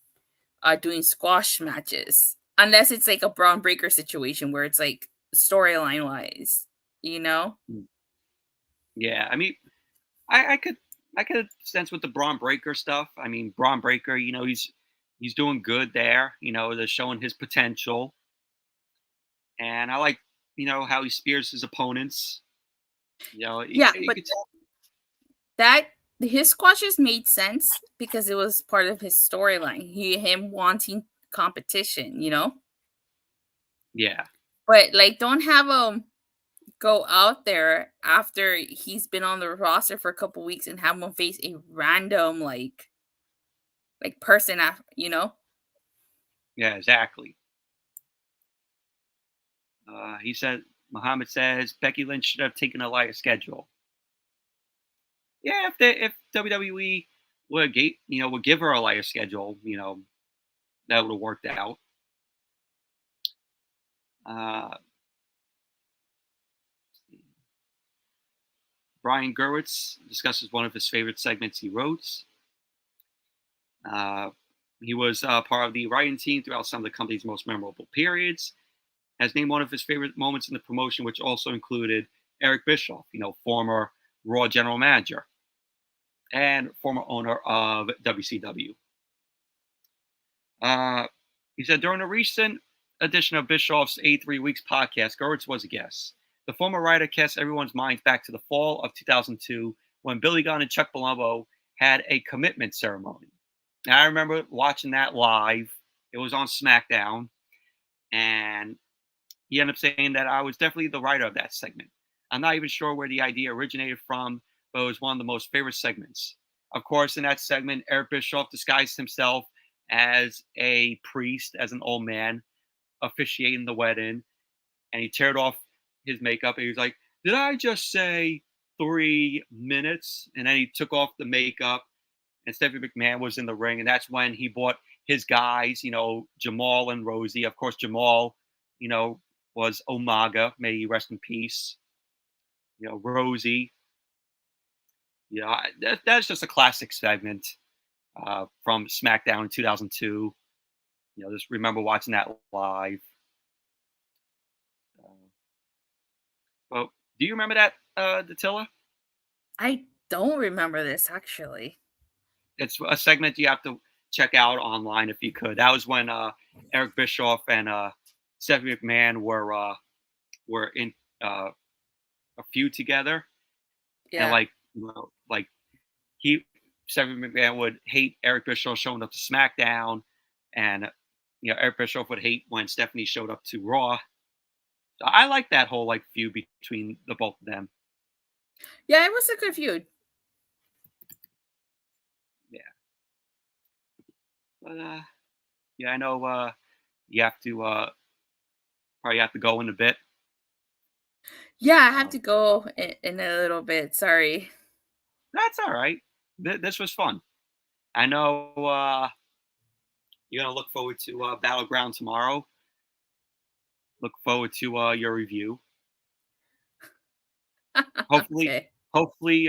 [SPEAKER 2] doing squash matches, unless it's like a Braun Breaker situation where it's like storyline wise, you know?
[SPEAKER 1] Mm. Yeah, I mean, I could I could sense with the Braun Breaker stuff. I mean, Braun Breaker, he's doing good there. They're showing his potential, and I like how he spears his opponents.
[SPEAKER 2] Yeah,
[SPEAKER 1] You
[SPEAKER 2] but
[SPEAKER 1] could tell.
[SPEAKER 2] that his squashes made sense because it was part of his storyline. Him wanting competition, you know?
[SPEAKER 1] Yeah,
[SPEAKER 2] But like don't have him go out there after he's been on the roster for a couple weeks and have him face a random person, you know?
[SPEAKER 1] yeah, exactly. He said Muhammad says Becky Lynch should have taken a lighter schedule. Yeah, if WWE would give her a lighter schedule, that would have worked out. Uh, Brian Gerwitz discusses one of his favorite segments he wrote. Uh, he was part of the writing team throughout some of the company's most memorable periods. Has named one of his favorite moments in the promotion, which also included Eric Bischoff, former Raw general manager and former owner of WCW. Uh, he said during a recent edition of Bischoff's 83 Weeks podcast, Gerwitz was a guest. The former writer cast everyone's minds back to the fall of 2002 when Billy Gunn and Chuck Palumbo had a commitment ceremony. And I remember watching that live. It was on SmackDown, and he ended up saying that I was definitely the writer of that segment. I'm not even sure where the idea originated from, but it was one of the most favorite segments. Of course, in that segment, Eric Bischoff disguised himself as a priest, as an old man, officiating the wedding, and he teared off his makeup and he was like, "Did I just say 3 minutes?" And then he took off the makeup, and Stephanie McMahon was in the ring, and that's when he brought his guys, Jamal and Rosie. Of course, Jamal, you know, was Umaga, may he rest in peace. Rosie. That's just a classic segment from SmackDown in 2002. Just remember watching that live. Uh, well, do you remember that, Datilla?
[SPEAKER 2] I don't remember this actually.
[SPEAKER 1] It's a segment you have to check out online if you could. That was when Eric Bischoff and Stephanie McMahon were in a feud together, and
[SPEAKER 2] Yeah.
[SPEAKER 1] like he Stephanie McMahon would hate Eric Bischoff showing up to SmackDown, and Eric Bischoff would hate when Stephanie showed up to Raw. So I like that whole feud between the both of them.
[SPEAKER 2] Yeah, it was a good feud.
[SPEAKER 1] Yeah, but yeah, I know you have to probably have to go in a bit.
[SPEAKER 2] Yeah, I have
[SPEAKER 1] Um,
[SPEAKER 2] to go in a little bit. Sorry.
[SPEAKER 1] that's all right. This was fun. I know you're gonna look forward to Battleground tomorrow. Look forward to your review. Hopefully,
[SPEAKER 2] Okay.
[SPEAKER 1] hopefully,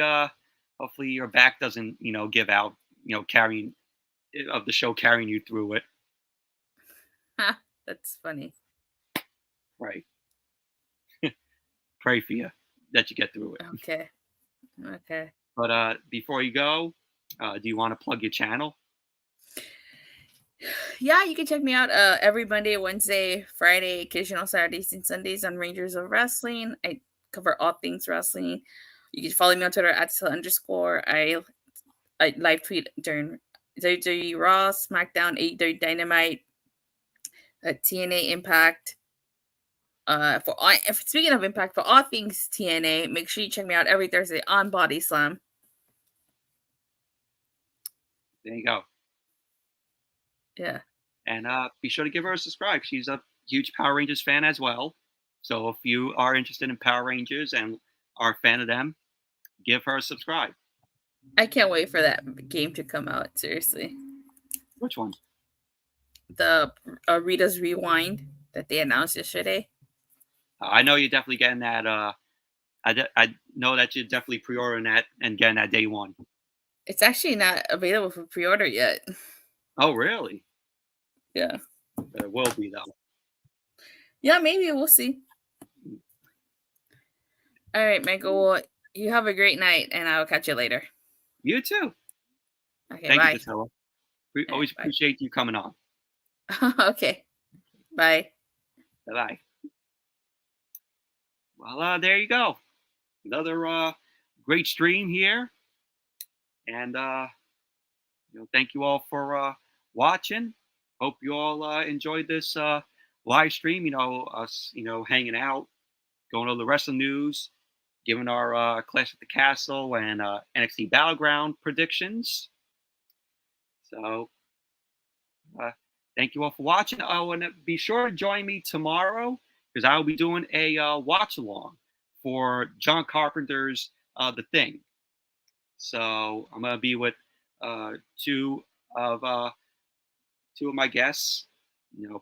[SPEAKER 1] hopefully your back doesn't give out. Carrying of the show carrying you through it.
[SPEAKER 2] That's funny.
[SPEAKER 1] Right. Pray for you that you get through it.
[SPEAKER 2] Okay. Okay.
[SPEAKER 1] But before you go, do you want to plug your channel?
[SPEAKER 2] Yeah, you can check me out every Monday, Wednesday, Friday, occasional Saturdays and Sundays on Rangers of Wrestling. I cover all things wrestling. You can follow me on Twitter at @underscore. I live tweet during WWE Raw, SmackDown, AEW Dynamite, TNA Impact. Speaking of Impact, for all things TNA, make sure you check me out every Thursday on Body Slam.
[SPEAKER 1] There you go.
[SPEAKER 2] Yeah.
[SPEAKER 1] And be sure to give her a subscribe. She's a huge Power Rangers fan as well. So if you are interested in Power Rangers and are a fan of them, give her a subscribe.
[SPEAKER 2] I can't wait for that game to come out, seriously.
[SPEAKER 1] Which one?
[SPEAKER 2] The Rita's Rewind that they announced yesterday.
[SPEAKER 1] I know you're definitely getting that. I know that you're definitely pre-ordering that and getting that day one.
[SPEAKER 2] It's actually not available for pre-order yet.
[SPEAKER 1] Oh, really?
[SPEAKER 2] Yeah.
[SPEAKER 1] But it will be though.
[SPEAKER 2] Yeah, maybe we'll see. All right, Michael. Well, you have a great night, and I'll catch you later.
[SPEAKER 1] You too.
[SPEAKER 2] Okay,
[SPEAKER 1] Thank you,
[SPEAKER 2] bye.
[SPEAKER 1] Datila.
[SPEAKER 2] All right,
[SPEAKER 1] Always appreciate you coming on.
[SPEAKER 2] bye. Okay, bye.
[SPEAKER 1] Bye bye. Well, there you go. Another great stream here, and thank you all for watching. Hope you all enjoyed this live stream. Us, hanging out, going over the wrestling news, giving our Clash at the Castle and NXT Battleground predictions. So, thank you all for watching. Oh, and be sure to join me tomorrow because I will be doing a watch along for John Carpenter's The Thing. So I'm gonna be with uh, two of uh, two of my guests.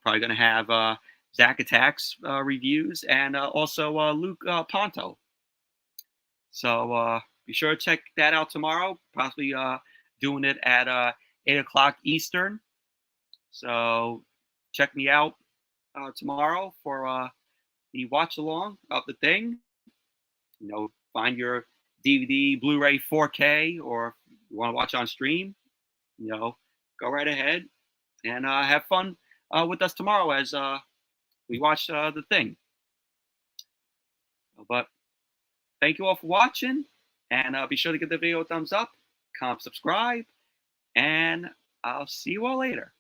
[SPEAKER 1] Probably gonna have Zach Attacks reviews and also Luke Ponto. So be sure to check that out tomorrow. Possibly doing it at 8 o'clock Eastern. So check me out tomorrow for the watch along of The Thing. Find your DVD, Blu-ray, 4K, or you want to watch on stream. Go right ahead and have fun with us tomorrow as we watch The Thing. But thank you all for watching, and be sure to give the video a thumbs up, comment, subscribe, and I'll see you all later.